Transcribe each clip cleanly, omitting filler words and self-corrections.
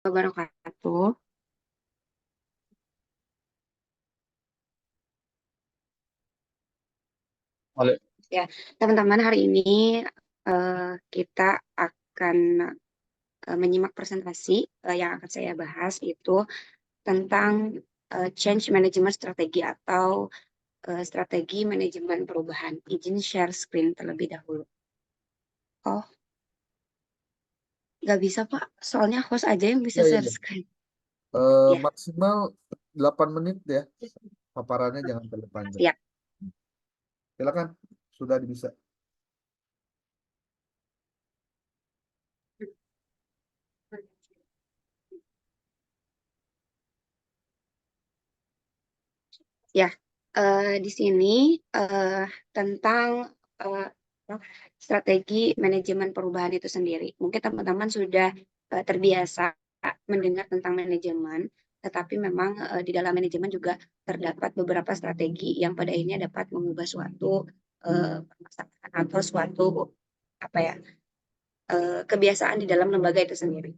Wabarakatuh. Oleh Ya, teman-teman, hari ini kita akan menyimak presentasi yang akan saya bahas itu tentang change management strategi atau strategi manajemen perubahan. Izin share screen terlebih dahulu. Oh, nggak bisa, Pak. Soalnya host aja yang bisa ya, ya, share ya. screen. Ya, Maksimal 8 menit ya. Paparannya jangan terlalu panjang. siap. Silakan, sudah bisa. Ya, di sini tentang eh, strategi manajemen perubahan itu sendiri. Mungkin teman-teman sudah terbiasa mendengar tentang manajemen, tetapi memang di dalam manajemen juga terdapat beberapa strategi yang pada akhirnya dapat mengubah suatu permasalahan atau suatu apa ya kebiasaan di dalam lembaga itu sendiri.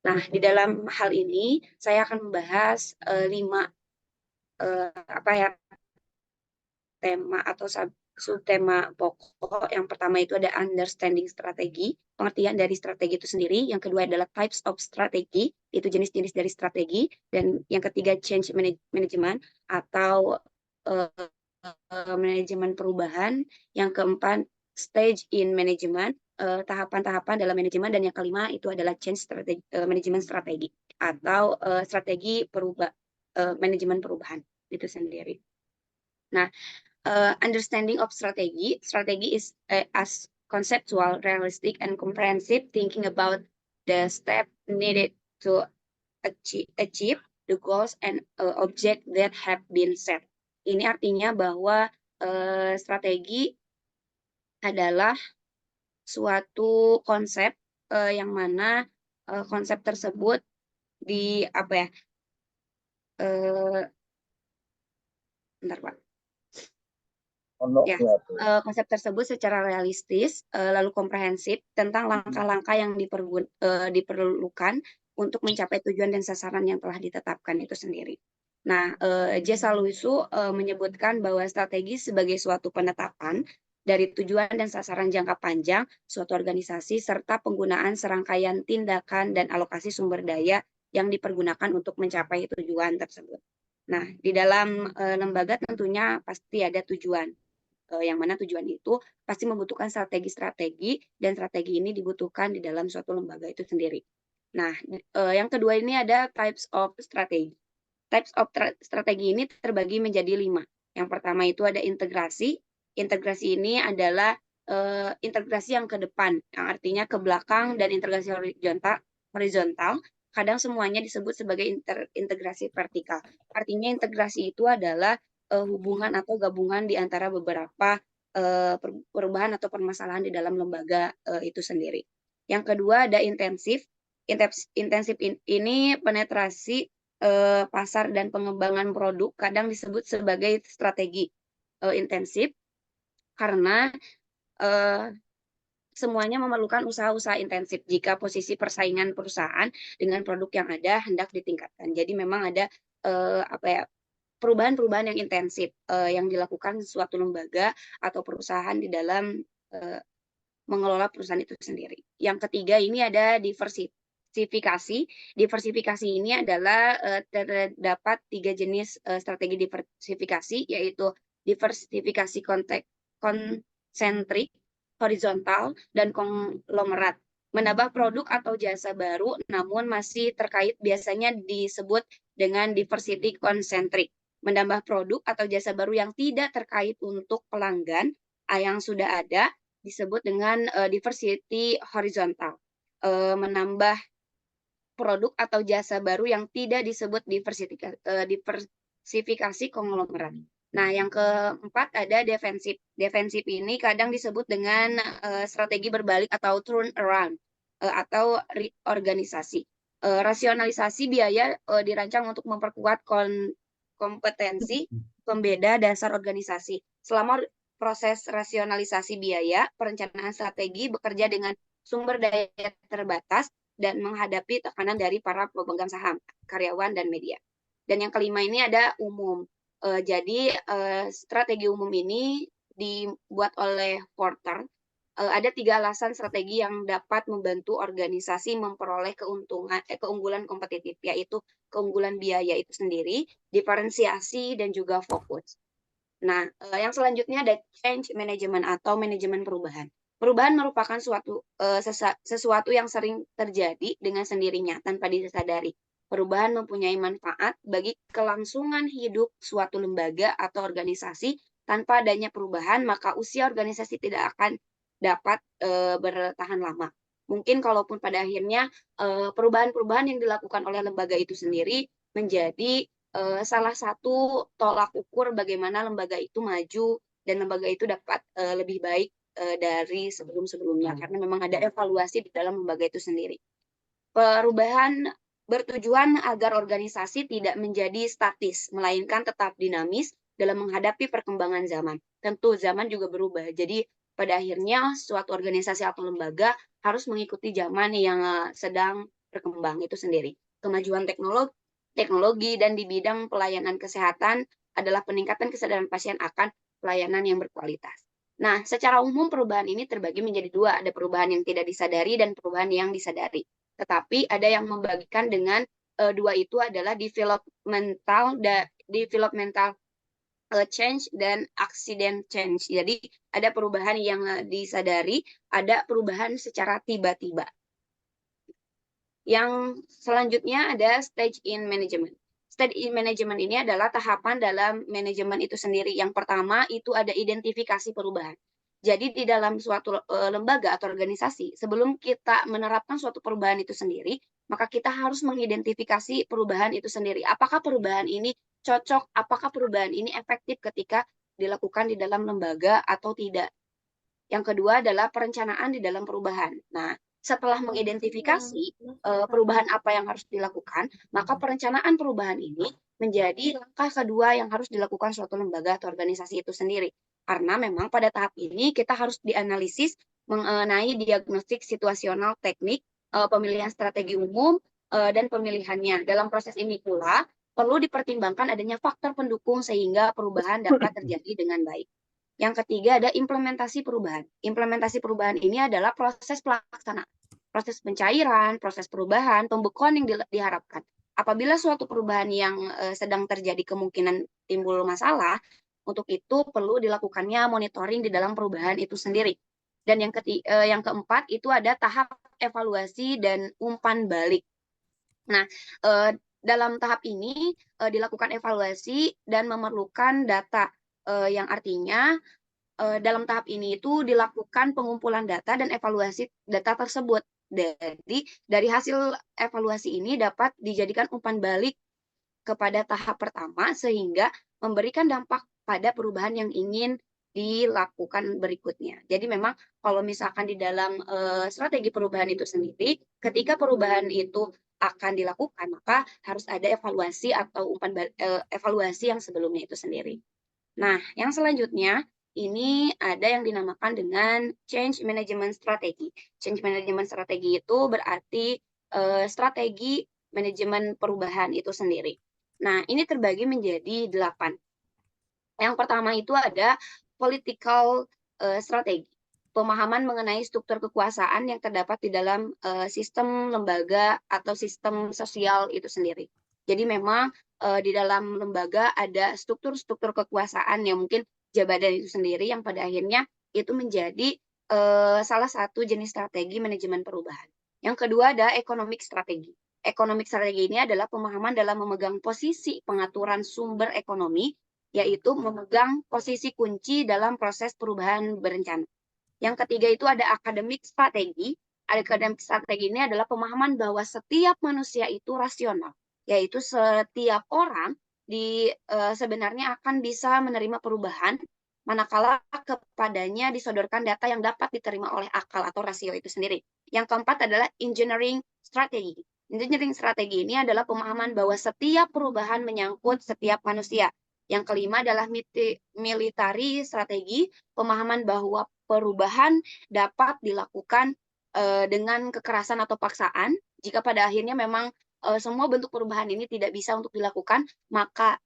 Nah, di dalam hal ini saya akan membahas lima apa ya tema atau subtema pokok. Yang pertama itu ada understanding strategi, pengertian dari strategi itu sendiri. Yang kedua adalah types of strategy, itu jenis-jenis dari strategi. Dan yang ketiga change management atau uh, manajemen perubahan. Yang keempat stage in management, tahapan-tahapan dalam manajemen. Dan yang kelima itu adalah change strategi, manajemen strategi atau strategi manajemen perubahan itu sendiri. Nah, understanding of strategy. Strategy is as conceptual, realistic, and comprehensive thinking about the step needed to achieve the goals and object that have been set. Ini artinya bahwa strategi adalah suatu konsep yang mana konsep tersebut di apa ya? Uh, bentar, Pak. Ya, konsep tersebut secara realistis, lalu komprehensif tentang langkah-langkah yang diperlukan untuk mencapai tujuan dan sasaran yang telah ditetapkan itu sendiri. Nah, Jessa Luisu menyebutkan bahwa strategi sebagai suatu penetapan dari tujuan dan sasaran jangka panjang suatu organisasi serta penggunaan serangkaian tindakan dan alokasi sumber daya yang dipergunakan untuk mencapai tujuan tersebut. Nah, di dalam lembaga tentunya pasti ada tujuan, yang mana tujuan itu pasti membutuhkan strategi-strategi dan strategi ini dibutuhkan di dalam suatu lembaga itu sendiri. Nah, yang kedua ini ada types of strategy. Types of strategi ini terbagi menjadi 5. Yang pertama itu ada integrasi. Integrasi ini adalah integrasi yang ke depan, yang artinya ke belakang, dan integrasi horizontal. Kadang semuanya disebut sebagai integrasi vertikal. Artinya integrasi itu adalah hubungan atau gabungan di antara beberapa perubahan atau permasalahan di dalam lembaga itu sendiri. Yang kedua ada intensif. Intensif ini penetrasi pasar dan pengembangan produk, kadang disebut sebagai strategi intensif karena semuanya memerlukan usaha-usaha intensif jika posisi persaingan perusahaan dengan produk yang ada hendak ditingkatkan. Jadi memang ada apa ya, perubahan-perubahan yang intensif yang dilakukan suatu lembaga atau perusahaan di dalam mengelola perusahaan itu sendiri. Yang ketiga ini ada diversifikasi. Diversifikasi ini adalah terdapat 3 jenis strategi diversifikasi, yaitu diversifikasi konsentrik, horizontal, dan konglomerat. Menambah produk atau jasa baru namun masih terkait biasanya disebut dengan diversity konsentrik. Menambah produk atau jasa baru yang tidak terkait untuk pelanggan yang sudah ada disebut dengan diversity horizontal. Menambah produk atau jasa baru yang tidak disebut diversifikasi konglomerat. Nah, yang keempat ada defensif. Defensif ini kadang disebut dengan strategi berbalik atau turn around atau reorganisasi. Rasionalisasi biaya dirancang untuk memperkuat kompetensi pembeda dasar organisasi. Selama proses rasionalisasi biaya, perencanaan strategi bekerja dengan sumber daya terbatas dan menghadapi tekanan dari para pemegang saham, karyawan, dan media. Dan yang kelima ini ada umum. Jadi strategi umum ini dibuat oleh Porter. Ada 3 alasan strategi yang dapat membantu organisasi memperoleh keunggulan kompetitif, yaitu keunggulan biaya itu sendiri, diferensiasi, dan juga fokus. Nah, yang selanjutnya ada change management atau manajemen perubahan. Perubahan merupakan sesuatu yang sering terjadi dengan sendirinya tanpa disadari. Perubahan mempunyai manfaat bagi kelangsungan hidup suatu lembaga atau organisasi. Tanpa adanya perubahan, maka usia organisasi tidak akan dapat bertahan lama. Mungkin kalaupun pada akhirnya perubahan-perubahan yang dilakukan oleh lembaga itu sendiri menjadi salah satu tolak ukur bagaimana lembaga itu maju dan lembaga itu dapat lebih baik dari sebelum-sebelumnya, karena memang ada evaluasi di dalam lembaga itu sendiri. Perubahan bertujuan agar organisasi tidak menjadi statis, melainkan tetap dinamis dalam menghadapi perkembangan zaman. Tentu zaman juga berubah, jadi pada akhirnya suatu organisasi atau lembaga harus mengikuti zaman yang sedang berkembang itu sendiri. Kemajuan teknologi dan di bidang pelayanan kesehatan adalah peningkatan kesadaran pasien akan pelayanan yang berkualitas. Nah, secara umum perubahan ini terbagi menjadi 2, ada perubahan yang tidak disadari dan perubahan yang disadari. Tetapi ada yang membagikan dengan 2 itu adalah developmental change dan accident change. Jadi ada perubahan yang disadari, ada perubahan secara tiba-tiba. Yang selanjutnya ada stage in management. Stage in management ini adalah tahapan dalam manajemen itu sendiri. Yang pertama itu ada identifikasi perubahan. Jadi di dalam suatu lembaga atau organisasi, sebelum kita menerapkan suatu perubahan itu sendiri, maka kita harus mengidentifikasi perubahan itu sendiri. Apakah perubahan ini cocok, apakah perubahan ini efektif ketika dilakukan di dalam lembaga atau tidak. Yang kedua adalah perencanaan di dalam perubahan. Nah, setelah mengidentifikasi perubahan apa yang harus dilakukan, maka perencanaan perubahan ini menjadi langkah kedua yang harus dilakukan suatu lembaga atau organisasi itu sendiri. Karena memang pada tahap ini kita harus dianalisis mengenai diagnostik situasional teknik, pemilihan strategi umum, dan pemilihannya. Dalam proses ini pula perlu dipertimbangkan adanya faktor pendukung sehingga perubahan dapat terjadi dengan baik. Yang ketiga ada implementasi perubahan. Implementasi perubahan ini adalah proses pelaksanaan, proses pencairan, proses perubahan, pembekuan yang diharapkan. Apabila suatu perubahan yang sedang terjadi kemungkinan timbul masalah, untuk itu perlu dilakukannya monitoring di dalam perubahan itu sendiri. Dan yang keempat itu ada tahap evaluasi dan umpan balik. Nah, dalam tahap ini dilakukan evaluasi dan memerlukan data yang artinya dalam tahap ini itu dilakukan pengumpulan data dan evaluasi data tersebut. Jadi dari hasil evaluasi ini dapat dijadikan umpan balik kepada tahap pertama sehingga memberikan dampak pada perubahan yang ingin dilakukan berikutnya. Jadi memang kalau misalkan di dalam strategi perubahan itu sendiri, ketika perubahan itu akan dilakukan, maka harus ada evaluasi atau evaluasi yang sebelumnya itu sendiri. Nah, yang selanjutnya ini ada yang dinamakan dengan change management strategy. Change management strategy itu berarti strategi manajemen perubahan itu sendiri. Nah, ini terbagi menjadi 8. Yang pertama itu ada political strategi. Pemahaman mengenai struktur kekuasaan yang terdapat di dalam sistem lembaga atau sistem sosial itu sendiri. Jadi memang di dalam lembaga ada struktur-struktur kekuasaan yang mungkin jabatan itu sendiri yang pada akhirnya itu menjadi salah satu jenis strategi manajemen perubahan. Yang kedua ada economic strategi. Economic strategi ini adalah pemahaman dalam memegang posisi pengaturan sumber ekonomi, yaitu memegang posisi kunci dalam proses perubahan berencana. Yang ketiga itu ada academic strategi. Academic strategi ini adalah pemahaman bahwa setiap manusia itu rasional, yaitu setiap orang sebenarnya akan bisa menerima perubahan manakala kepadanya disodorkan data yang dapat diterima oleh akal atau rasio itu sendiri. Yang keempat adalah engineering strategi. Engineering strategi ini adalah pemahaman bahwa setiap perubahan menyangkut setiap manusia. Yang kelima adalah military strategi, pemahaman bahwa perubahan dapat dilakukan dengan kekerasan atau paksaan. Jika pada akhirnya memang semua bentuk perubahan ini tidak bisa untuk dilakukan, maka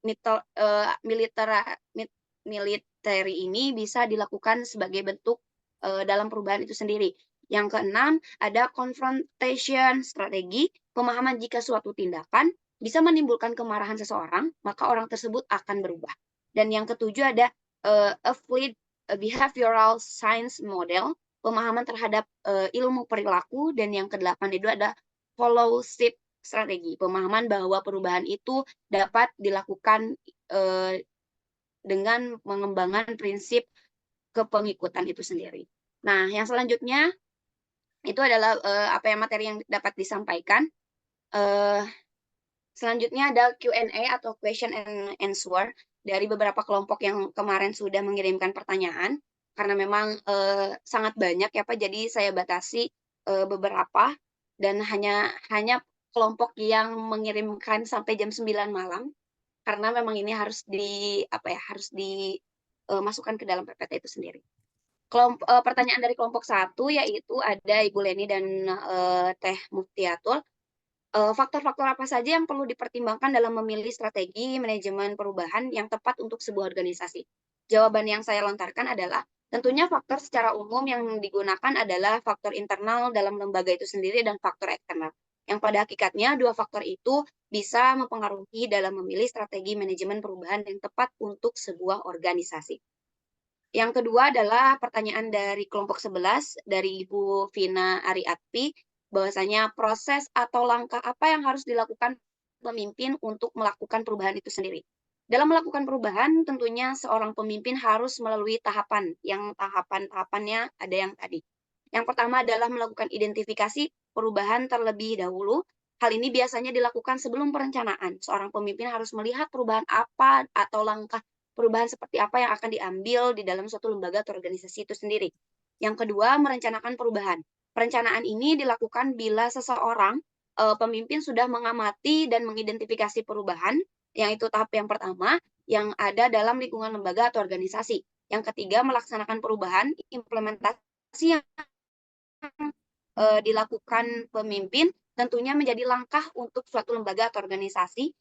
military ini bisa dilakukan sebagai bentuk dalam perubahan itu sendiri. Yang keenam, ada confrontation strategi, pemahaman jika suatu tindakan bisa menimbulkan kemarahan seseorang, maka orang tersebut akan berubah. Dan yang ketujuh ada applied behavioral science model, pemahaman terhadap ilmu perilaku. Dan yang kedelapan itu ada follow ship strategi, pemahaman bahwa perubahan itu dapat dilakukan dengan mengembangkan prinsip kepengikutan itu sendiri. Nah, yang selanjutnya itu adalah apa yang materi yang dapat disampaikan. Selanjutnya ada Q&A atau question and answer dari beberapa kelompok yang kemarin sudah mengirimkan pertanyaan. Karena memang sangat banyak ya Pak, jadi saya batasi beberapa dan hanya kelompok yang mengirimkan sampai jam 9 malam, karena memang ini harus dimasukkan ke dalam PPT itu sendiri. Pertanyaan dari kelompok 1 yaitu ada Ibu Leni dan Teh Muftiatul. Faktor-faktor apa saja yang perlu dipertimbangkan dalam memilih strategi manajemen perubahan yang tepat untuk sebuah organisasi? Jawaban yang saya lontarkan adalah tentunya faktor secara umum yang digunakan adalah faktor internal dalam lembaga itu sendiri dan faktor eksternal. Yang pada hakikatnya dua faktor itu bisa mempengaruhi dalam memilih strategi manajemen perubahan yang tepat untuk sebuah organisasi. Yang kedua adalah pertanyaan dari kelompok 11 dari Ibu Vina Ariatpi, bahwasanya proses atau langkah apa yang harus dilakukan pemimpin untuk melakukan perubahan itu sendiri. Dalam melakukan perubahan, tentunya seorang pemimpin harus melalui tahapan, yang tahapan-tahapannya ada yang tadi. Yang pertama adalah melakukan identifikasi perubahan terlebih dahulu. Hal ini biasanya dilakukan sebelum perencanaan. Seorang pemimpin harus melihat perubahan apa atau langkah perubahan seperti apa yang akan diambil di dalam suatu lembaga atau organisasi itu sendiri. Yang kedua, merencanakan perubahan. Perencanaan ini dilakukan bila seseorang pemimpin sudah mengamati dan mengidentifikasi perubahan, yang itu tahap yang pertama, yang ada dalam lingkungan lembaga atau organisasi. Yang ketiga, melaksanakan perubahan, implementasi yang dilakukan pemimpin tentunya menjadi langkah untuk suatu lembaga atau organisasi.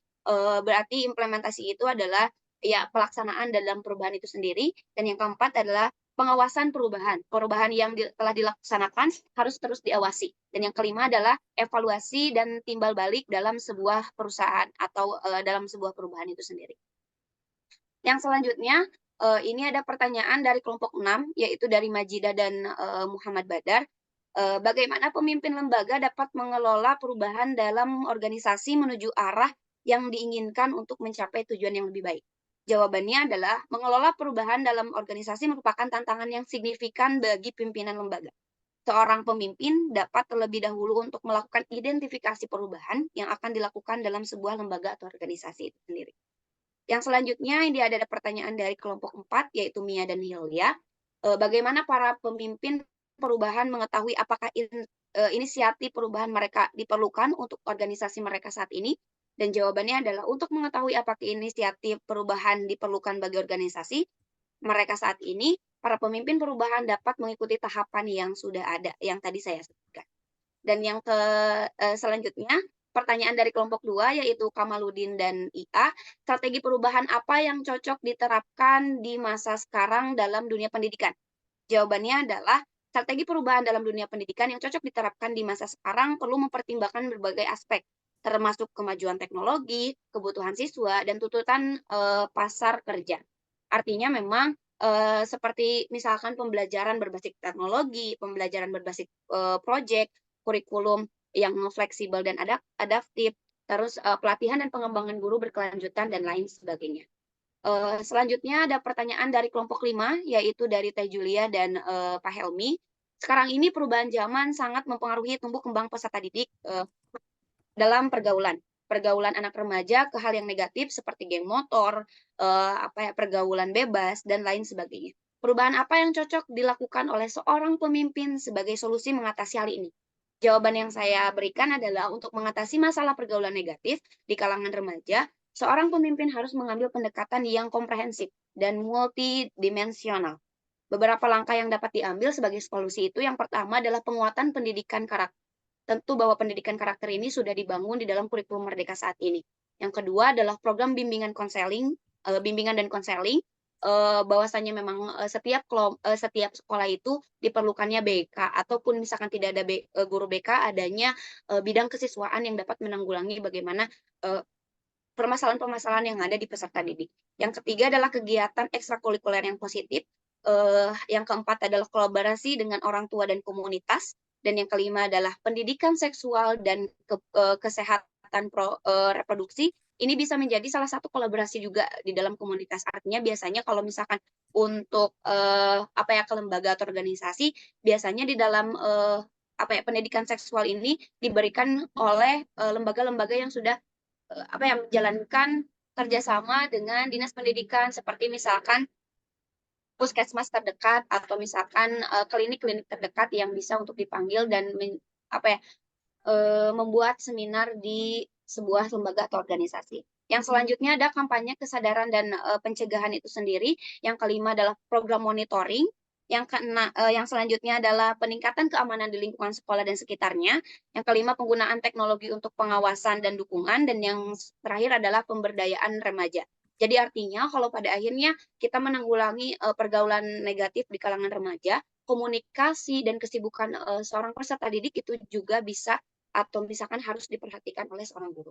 Berarti implementasi itu adalah ya pelaksanaan dalam perubahan itu sendiri. Dan yang keempat adalah pengawasan perubahan. Perubahan yang telah dilaksanakan harus terus diawasi. Dan yang kelima adalah evaluasi dan timbal balik dalam sebuah perusahaan atau dalam sebuah perubahan itu sendiri. Yang selanjutnya, ini ada pertanyaan dari kelompok 6, yaitu dari Majida dan Muhammad Badar. Bagaimana pemimpin lembaga dapat mengelola perubahan dalam organisasi menuju arah yang diinginkan untuk mencapai tujuan yang lebih baik? Jawabannya adalah mengelola perubahan dalam organisasi merupakan tantangan yang signifikan bagi pimpinan lembaga. Seorang pemimpin dapat terlebih dahulu untuk melakukan identifikasi perubahan yang akan dilakukan dalam sebuah lembaga atau organisasi itu sendiri. Yang selanjutnya ini ada pertanyaan dari kelompok 4, yaitu Mia dan Hilya. Bagaimana para pemimpin perubahan mengetahui apakah inisiatif perubahan mereka diperlukan untuk organisasi mereka saat ini? Dan jawabannya adalah untuk mengetahui apakah inisiatif perubahan diperlukan bagi organisasi mereka saat ini, para pemimpin perubahan dapat mengikuti tahapan yang sudah ada, yang tadi saya sebutkan. Dan yang selanjutnya, pertanyaan dari kelompok 2, yaitu Kamaludin dan IA, strategi perubahan apa yang cocok diterapkan di masa sekarang dalam dunia pendidikan? Jawabannya adalah strategi perubahan dalam dunia pendidikan yang cocok diterapkan di masa sekarang perlu mempertimbangkan berbagai aspek, termasuk kemajuan teknologi, kebutuhan siswa, dan tuntutan pasar kerja. Artinya memang seperti misalkan pembelajaran berbasis teknologi, pembelajaran berbasis proyek, kurikulum yang fleksibel dan adaptif, terus pelatihan dan pengembangan guru berkelanjutan, dan lain sebagainya. Selanjutnya ada pertanyaan dari kelompok 5, yaitu dari Teh Julia dan Pak Helmi. Sekarang ini perubahan zaman sangat mempengaruhi tumbuh kembang peserta didik dalam pergaulan. Pergaulan anak remaja ke hal yang negatif seperti geng motor, pergaulan bebas, dan lain sebagainya. Perubahan apa yang cocok dilakukan oleh seorang pemimpin sebagai solusi mengatasi hal ini? Jawaban yang saya berikan adalah untuk mengatasi masalah pergaulan negatif di kalangan remaja, seorang pemimpin harus mengambil pendekatan yang komprehensif dan multidimensional. Beberapa langkah yang dapat diambil sebagai solusi itu, yang pertama adalah penguatan pendidikan karakter tentu bahwa pendidikan karakter ini sudah dibangun di dalam kurikulum Merdeka saat ini. Yang kedua adalah program bimbingan konseling, bimbingan dan konseling, bahwasanya memang setiap sekolah itu diperlukannya BK ataupun misalkan tidak ada guru BK, adanya bidang kesiswaan yang dapat menanggulangi bagaimana permasalahan-permasalahan yang ada di peserta didik. Yang ketiga adalah kegiatan ekstrakurikuler yang positif. Yang keempat adalah kolaborasi dengan orang tua dan komunitas. Dan yang kelima adalah pendidikan seksual dan kesehatan reproduksi. Ini bisa menjadi salah satu kolaborasi juga di dalam komunitas. Artinya biasanya kalau misalkan untuk ke lembaga atau organisasi, biasanya di dalam pendidikan seksual ini diberikan oleh lembaga-lembaga yang sudah menjalankan kerjasama dengan dinas pendidikan seperti misalkan puskesmas terdekat atau misalkan klinik-klinik terdekat yang bisa untuk dipanggil dan membuat seminar di sebuah lembaga atau organisasi. Yang selanjutnya ada kampanye kesadaran dan pencegahan itu sendiri. Yang kelima adalah program monitoring. Yang selanjutnya adalah peningkatan keamanan di lingkungan sekolah dan sekitarnya. Yang kelima penggunaan teknologi untuk pengawasan dan dukungan. Dan yang terakhir adalah pemberdayaan remaja. Jadi artinya kalau pada akhirnya kita menanggulangi pergaulan negatif di kalangan remaja, komunikasi dan kesibukan seorang peserta didik itu juga bisa atau misalkan harus diperhatikan oleh seorang guru.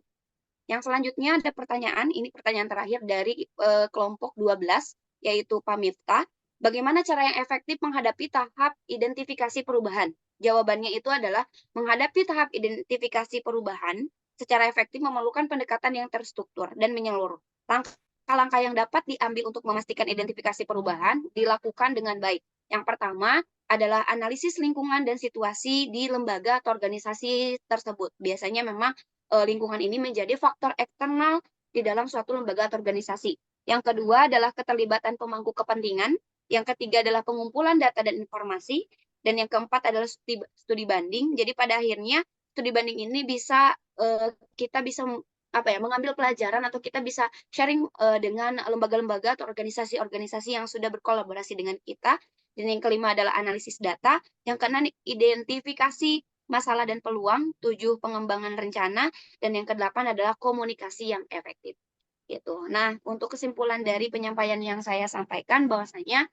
Yang selanjutnya ada pertanyaan, ini pertanyaan terakhir dari kelompok 12, yaitu Pak Miftah. Bagaimana cara yang efektif menghadapi tahap identifikasi perubahan? Jawabannya itu adalah menghadapi tahap identifikasi perubahan secara efektif memerlukan pendekatan yang terstruktur dan menyeluruh. Langkah-langkah yang dapat diambil untuk memastikan identifikasi perubahan dilakukan dengan baik. Yang pertama adalah analisis lingkungan dan situasi di lembaga atau organisasi tersebut. Biasanya memang lingkungan ini menjadi faktor eksternal di dalam suatu lembaga atau organisasi. Yang kedua adalah keterlibatan pemangku kepentingan. Yang ketiga adalah pengumpulan data dan informasi. Dan yang keempat adalah studi banding. Jadi pada akhirnya studi banding ini bisa kita bisa mengambil pelajaran atau kita bisa sharing dengan lembaga-lembaga atau organisasi-organisasi yang sudah berkolaborasi dengan kita. Dan yang kelima adalah analisis data. Yang keenam identifikasi masalah dan peluang. 7 pengembangan rencana. Dan yang kedelapan adalah komunikasi yang efektif. Gitu. Nah, untuk kesimpulan dari penyampaian yang saya sampaikan bahwasanya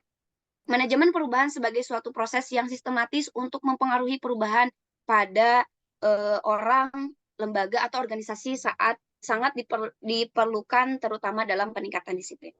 manajemen perubahan sebagai suatu proses yang sistematis untuk mempengaruhi perubahan pada orang, lembaga, atau organisasi saat sangat diperlukan terutama dalam peningkatan disiplin.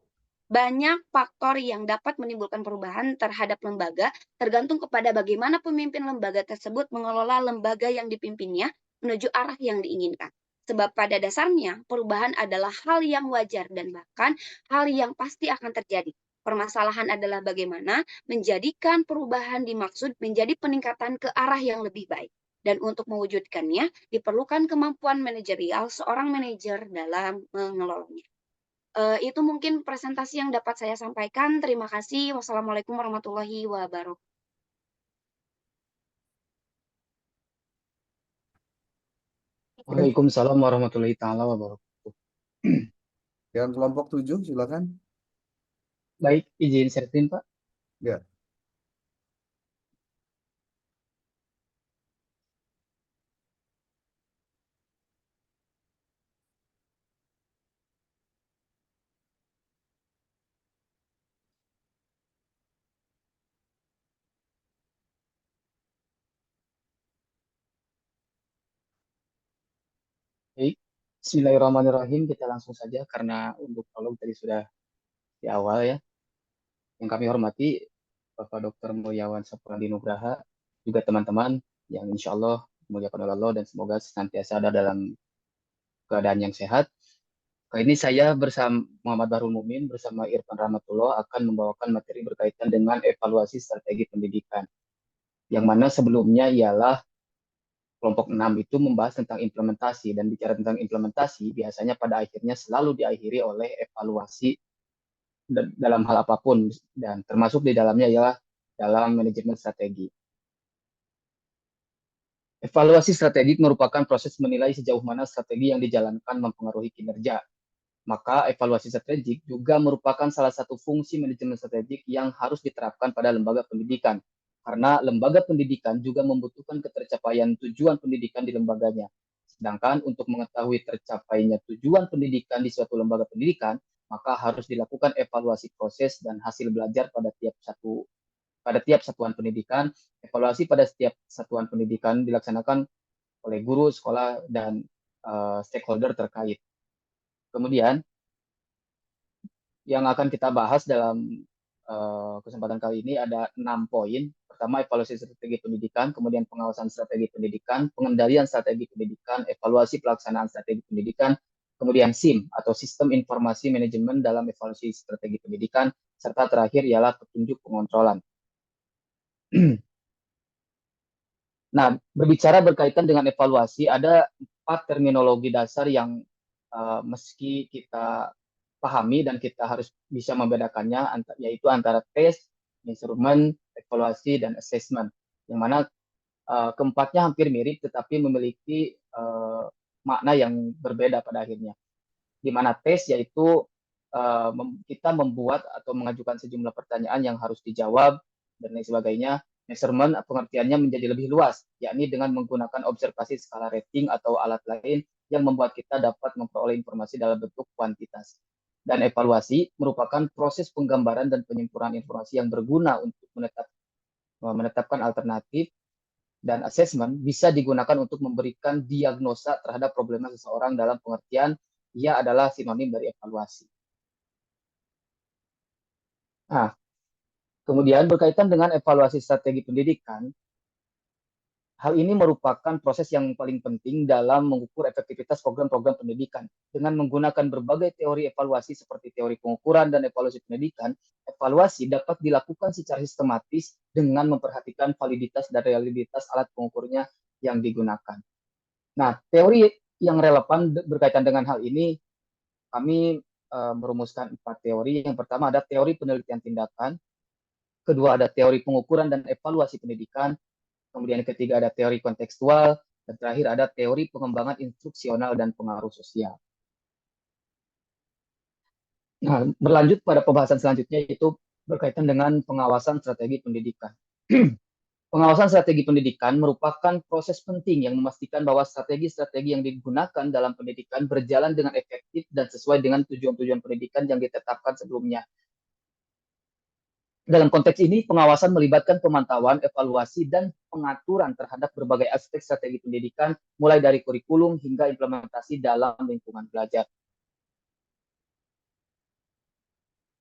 Banyak faktor yang dapat menimbulkan perubahan terhadap lembaga tergantung kepada bagaimana pemimpin lembaga tersebut mengelola lembaga yang dipimpinnya menuju arah yang diinginkan. Sebab pada dasarnya perubahan adalah hal yang wajar dan bahkan hal yang pasti akan terjadi. Permasalahan adalah bagaimana menjadikan perubahan dimaksud menjadi peningkatan ke arah yang lebih baik. Dan untuk mewujudkannya diperlukan kemampuan manajerial seorang manajer dalam mengelolanya. Itu mungkin presentasi yang dapat saya sampaikan. Terima kasih. Wassalamualaikum warahmatullahi wabarakatuh. Waalaikumsalam warahmatullahi taala wabarakatuh. Yang kelompok 7, silakan. Baik, izin sharing Pak. Ya. Baik, Bismillahirrahmanirrahim. Kita langsung saja karena untuk prolog tadi sudah di awal ya. Yang kami hormati Bapak Dr. Mulyawan Sapuandi Nugraha, juga teman-teman yang insya Allah dimuliakan oleh Allah dan semoga senantiasa ada dalam keadaan yang sehat. Kali ini saya bersama Muhammad Bahrul Mumin bersama Irfan Rahmatullah akan membawakan materi berkaitan dengan evaluasi strategi pendidikan. Yang mana sebelumnya ialah kelompok 6 itu membahas tentang implementasi, dan bicara tentang implementasi biasanya pada akhirnya selalu diakhiri oleh evaluasi dalam hal apapun, dan termasuk di dalamnya ialah dalam manajemen strategi. Evaluasi strategik merupakan proses menilai sejauh mana strategi yang dijalankan mempengaruhi kinerja. Maka evaluasi strategik juga merupakan salah satu fungsi manajemen strategik yang harus diterapkan pada lembaga pendidikan, karena lembaga pendidikan juga membutuhkan ketercapaian tujuan pendidikan di lembaganya. Sedangkan untuk mengetahui tercapainya tujuan pendidikan di suatu lembaga pendidikan, maka harus dilakukan evaluasi proses dan hasil belajar pada tiap satuan pendidikan. Evaluasi pada setiap satuan pendidikan dilaksanakan oleh guru, sekolah, dan stakeholder terkait. Kemudian, yang akan kita bahas dalam kesempatan kali ini ada 6 poin. Pertama, evaluasi strategi pendidikan, kemudian pengawasan strategi pendidikan, pengendalian strategi pendidikan, evaluasi pelaksanaan strategi pendidikan, kemudian SIM atau Sistem Informasi Manajemen dalam evaluasi strategi pendidikan, serta terakhir ialah petunjuk pengontrolan. Nah, berbicara berkaitan dengan evaluasi, ada 4 terminologi dasar yang meski kita pahami dan kita harus bisa membedakannya, yaitu antara tes, instrumen, evaluasi, dan assessment. Yang mana keempatnya hampir mirip tetapi memiliki makna yang berbeda pada akhirnya. Di mana tes yaitu kita membuat atau mengajukan sejumlah pertanyaan yang harus dijawab dan lain sebagainya. Measurement pengertiannya menjadi lebih luas, yakni dengan menggunakan observasi skala rating atau alat lain yang membuat kita dapat memperoleh informasi dalam bentuk kuantitas. Dan evaluasi merupakan proses penggambaran dan penyempurnaan informasi yang berguna untuk menetapkan alternatif, dan assessment bisa digunakan untuk memberikan diagnosa terhadap problema seseorang dalam pengertian ia adalah sinonim dari evaluasi. Nah, kemudian berkaitan dengan evaluasi strategi pendidikan, hal ini merupakan proses yang paling penting dalam mengukur efektivitas program-program pendidikan. Dengan menggunakan berbagai teori evaluasi seperti teori pengukuran dan evaluasi pendidikan, evaluasi dapat dilakukan secara sistematis dengan memperhatikan validitas dan realitas alat pengukurnya yang digunakan. Nah, teori yang relevan berkaitan dengan hal ini, kami merumuskan 4 teori. Yang pertama ada teori penelitian tindakan, kedua ada teori pengukuran dan evaluasi pendidikan, kemudian yang ketiga ada teori kontekstual, dan terakhir ada teori pengembangan instruksional dan pengaruh sosial. Nah, berlanjut pada pembahasan selanjutnya yaitu berkaitan dengan pengawasan strategi pendidikan. Pengawasan strategi pendidikan merupakan proses penting yang memastikan bahwa strategi-strategi yang digunakan dalam pendidikan berjalan dengan efektif dan sesuai dengan tujuan-tujuan pendidikan yang ditetapkan sebelumnya. Dalam konteks ini, pengawasan melibatkan pemantauan, evaluasi, dan pengaturan terhadap berbagai aspek strategi pendidikan, mulai dari kurikulum hingga implementasi dalam lingkungan belajar.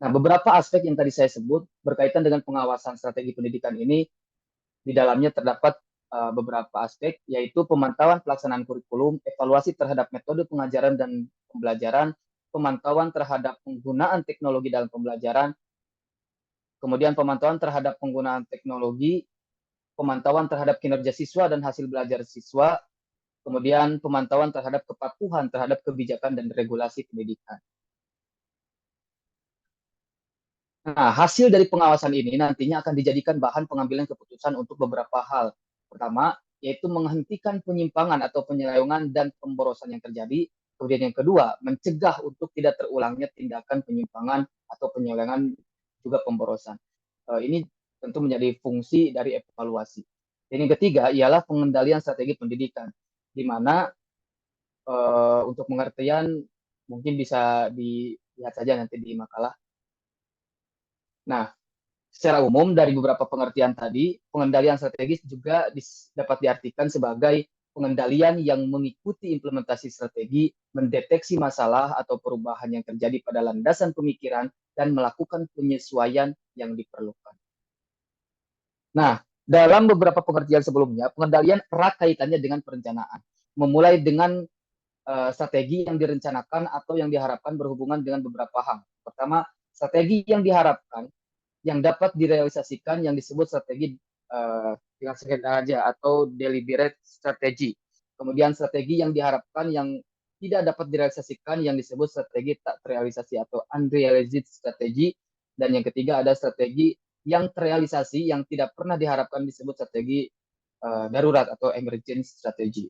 Nah, beberapa aspek yang tadi saya sebut berkaitan dengan pengawasan strategi pendidikan ini, di dalamnya terdapat beberapa aspek, yaitu pemantauan pelaksanaan kurikulum, evaluasi terhadap metode pengajaran dan pembelajaran, pemantauan terhadap penggunaan teknologi dalam pembelajaran, kemudian pemantauan terhadap penggunaan teknologi, pemantauan terhadap kinerja siswa dan hasil belajar siswa, kemudian pemantauan terhadap kepatuhan terhadap kebijakan dan regulasi pendidikan. Nah, hasil dari pengawasan ini nantinya akan dijadikan bahan pengambilan keputusan untuk beberapa hal. Pertama, yaitu menghentikan penyimpangan atau penyelewengan dan pemborosan yang terjadi. Kemudian yang kedua, mencegah untuk tidak terulangnya tindakan penyimpangan atau penyelewengan juga pemborosan. Ini tentu menjadi fungsi dari evaluasi. Dan yang ketiga ialah pengendalian strategi pendidikan, di mana untuk pengertian mungkin bisa dilihat saja nanti di makalah. Nah, secara umum dari beberapa pengertian tadi, pengendalian strategis juga dapat diartikan sebagai pengendalian yang mengikuti implementasi strategi, mendeteksi masalah atau perubahan yang terjadi pada landasan pemikiran, dan melakukan penyesuaian yang diperlukan. Nah, dalam beberapa pengertian sebelumnya, pengendalian erat kaitannya dengan perencanaan. Memulai dengan strategi yang direncanakan atau yang diharapkan berhubungan dengan beberapa hal. Pertama, strategi yang diharapkan yang dapat direalisasikan yang disebut strategi dengan sengaja atau deliberate strategy. Kemudian strategi yang diharapkan yang tidak dapat direalisasikan yang disebut strategi tak terrealisasi atau unrealized strategy. Dan yang ketiga ada strategi yang terrealisasi yang tidak pernah diharapkan disebut strategi darurat atau emergency strategy.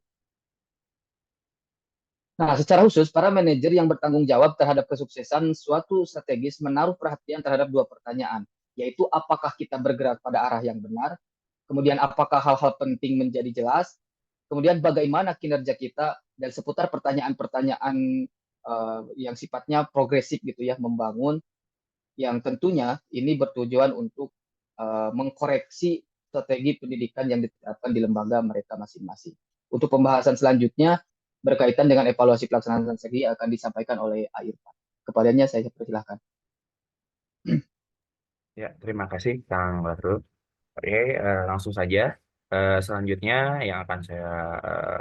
Nah, secara khusus, para manajer yang bertanggung jawab terhadap kesuksesan suatu strategis menaruh perhatian terhadap 2 pertanyaan, yaitu apakah kita bergerak pada arah yang benar kemudian apakah hal-hal penting menjadi jelas, kemudian bagaimana kinerja kita, dan seputar pertanyaan-pertanyaan yang sifatnya progresif gitu ya, membangun, yang tentunya ini bertujuan untuk mengkoreksi strategi pendidikan yang diterapkan di lembaga mereka masing-masing. Untuk pembahasan selanjutnya berkaitan dengan evaluasi pelaksanaan strategi akan disampaikan oleh Irfan. Kepadanya saya persilahkan. Ya, terima kasih Kang Badrul. Oke, langsung saja. Selanjutnya yang akan saya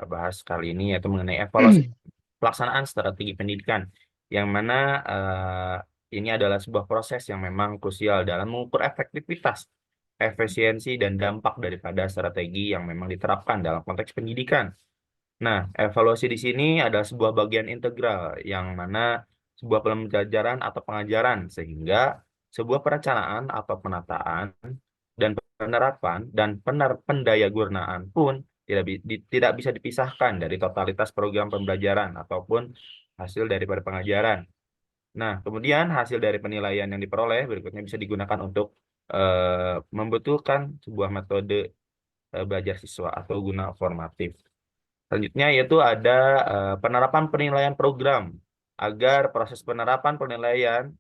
bahas kali ini yaitu mengenai evaluasi pelaksanaan strategi pendidikan, yang mana ini adalah sebuah proses yang memang krusial dalam mengukur efektivitas, efisiensi, dan dampak daripada strategi yang memang diterapkan dalam konteks pendidikan. Nah, evaluasi di sini adalah sebuah bagian integral yang mana sebuah pembelajaran atau pengajaran, sehingga sebuah perencanaan atau penataan dan penerapan dan pendayagunaan pun tidak bisa dipisahkan dari totalitas program pembelajaran ataupun hasil daripada pengajaran. Nah, kemudian hasil dari penilaian yang diperoleh berikutnya bisa digunakan untuk membetulkan sebuah metode belajar siswa atau guna formatif. Selanjutnya yaitu ada penerapan penilaian program agar proses penerapan penilaian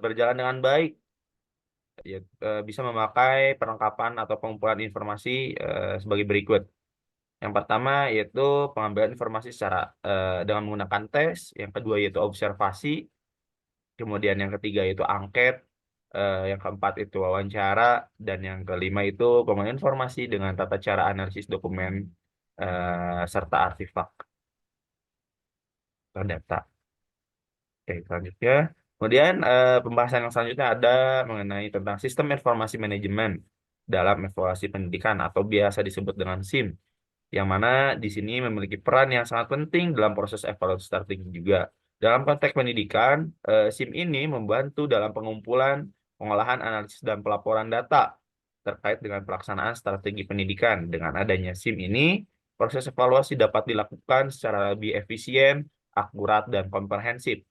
berjalan dengan baik, ya, bisa memakai perlengkapan atau pengumpulan informasi sebagai berikut. Yang pertama yaitu pengambilan informasi secara dengan menggunakan tes, yang kedua yaitu observasi, kemudian yang ketiga yaitu angket, yang keempat itu wawancara, dan yang kelima itu pengambilan informasi dengan tata cara analisis dokumen serta artefak atau data. Oke, selanjutnya. Kemudian pembahasan yang selanjutnya ada mengenai tentang sistem informasi manajemen dalam evaluasi pendidikan atau biasa disebut dengan SIM, yang mana di sini memiliki peran yang sangat penting dalam proses evaluasi strategi juga. Dalam konteks pendidikan, SIM ini membantu dalam pengumpulan, pengolahan, analisis, dan pelaporan data terkait dengan pelaksanaan strategi pendidikan. Dengan adanya SIM ini, proses evaluasi dapat dilakukan secara lebih efisien, akurat, dan komprehensif.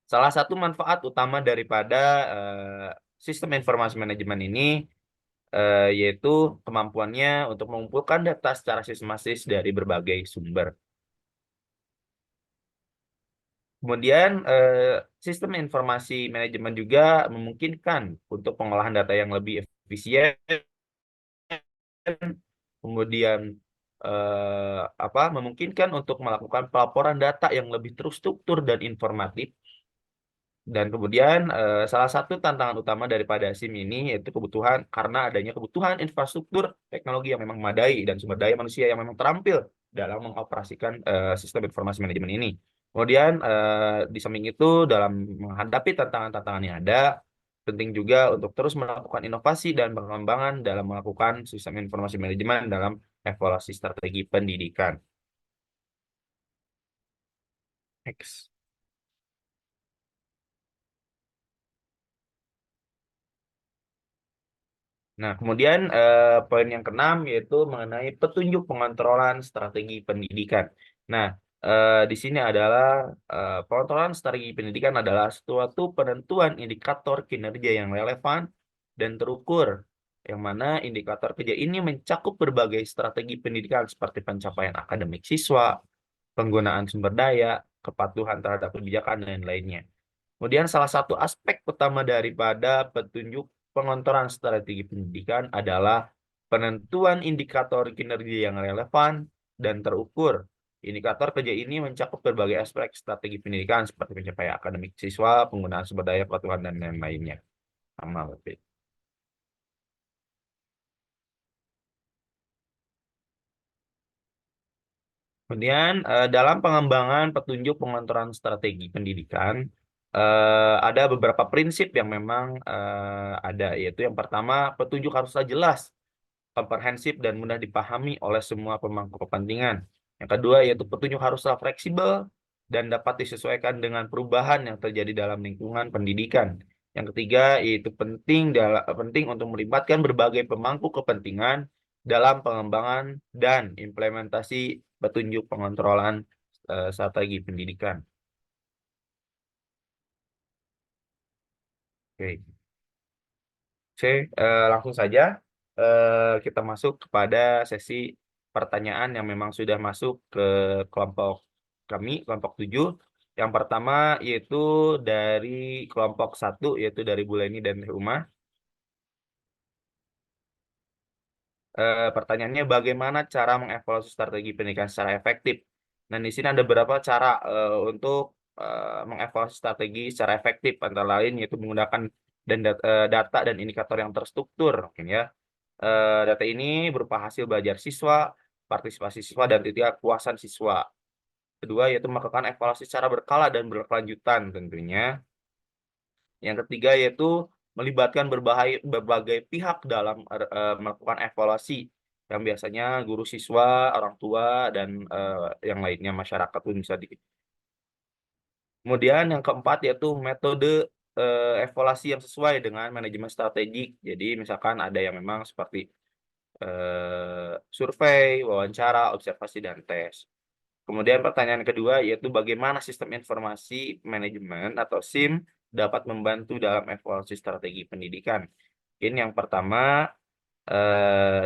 Salah satu manfaat utama daripada sistem informasi manajemen ini yaitu kemampuannya untuk mengumpulkan data secara sistematis dari berbagai sumber. Kemudian sistem informasi manajemen juga memungkinkan untuk pengolahan data yang lebih efisien, kemudian memungkinkan untuk melakukan pelaporan data yang lebih terstruktur dan informatif. Dan kemudian salah satu tantangan utama daripada SIM ini yaitu karena adanya kebutuhan infrastruktur teknologi yang memang memadai dan sumber daya manusia yang memang terampil dalam mengoperasikan sistem informasi manajemen ini. Kemudian di samping itu dalam menghadapi tantangan-tantangan yang ada, penting juga untuk terus melakukan inovasi dan pengembangan dalam melakukan sistem informasi manajemen dalam evaluasi strategi pendidikan. Next. Nah, kemudian poin yang keenam yaitu mengenai petunjuk pengontrolan strategi pendidikan. Nah, di sini adalah pengontrolan strategi pendidikan adalah suatu penentuan indikator kinerja yang relevan dan terukur, yang mana indikator kerja ini mencakup berbagai strategi pendidikan seperti pencapaian akademik siswa, penggunaan sumber daya, kepatuhan terhadap kebijakan, dan lainnya. Kemudian salah satu aspek utama daripada petunjuk pengontrolan strategi pendidikan adalah penentuan indikator kinerja yang relevan dan terukur. Indikator kerja ini mencakup berbagai aspek strategi pendidikan seperti pencapaian akademik siswa, penggunaan sumber daya, kepatuhan, dan lain-lainnya. Sama, Bapak. Kemudian dalam pengembangan petunjuk pengontrolan strategi pendidikan, ada beberapa prinsip yang memang ada, yaitu yang pertama, petunjuk haruslah jelas, komprehensif, dan mudah dipahami oleh semua pemangku kepentingan. Yang kedua, yaitu petunjuk haruslah fleksibel dan dapat disesuaikan dengan perubahan yang terjadi dalam lingkungan pendidikan. Yang ketiga, yaitu penting untuk melibatkan berbagai pemangku kepentingan dalam pengembangan dan implementasi petunjuk pengontrolan strategi pendidikan. Oke, langsung saja. kita masuk kepada sesi pertanyaan yang memang sudah masuk ke kelompok kami, kelompok 7. Yang pertama yaitu dari kelompok 1, yaitu dari Bu Leni dan Teh Uma. Pertanyaannya, bagaimana cara mengevaluasi strategi pendidikan secara efektif? Dan di sini ada beberapa cara untuk mengevaluasi strategi secara efektif, antara lain yaitu menggunakan data dan indikator yang terstruktur, mungkin ya. Data ini berupa hasil belajar siswa, partisipasi siswa, dan titik kepuasan siswa. Kedua yaitu melakukan evaluasi secara berkala dan berkelanjutan tentunya. Yang ketiga yaitu melibatkan berbagai pihak dalam melakukan evaluasi, yang biasanya guru siswa, orang tua, dan yang lainnya masyarakat pun bisa di. Kemudian yang keempat yaitu metode evaluasi yang sesuai dengan manajemen strategik. Jadi misalkan ada yang memang seperti survei, wawancara, observasi, dan tes. Kemudian pertanyaan kedua yaitu bagaimana sistem informasi manajemen atau SIM dapat membantu dalam evaluasi strategi pendidikan. Ini yang pertama,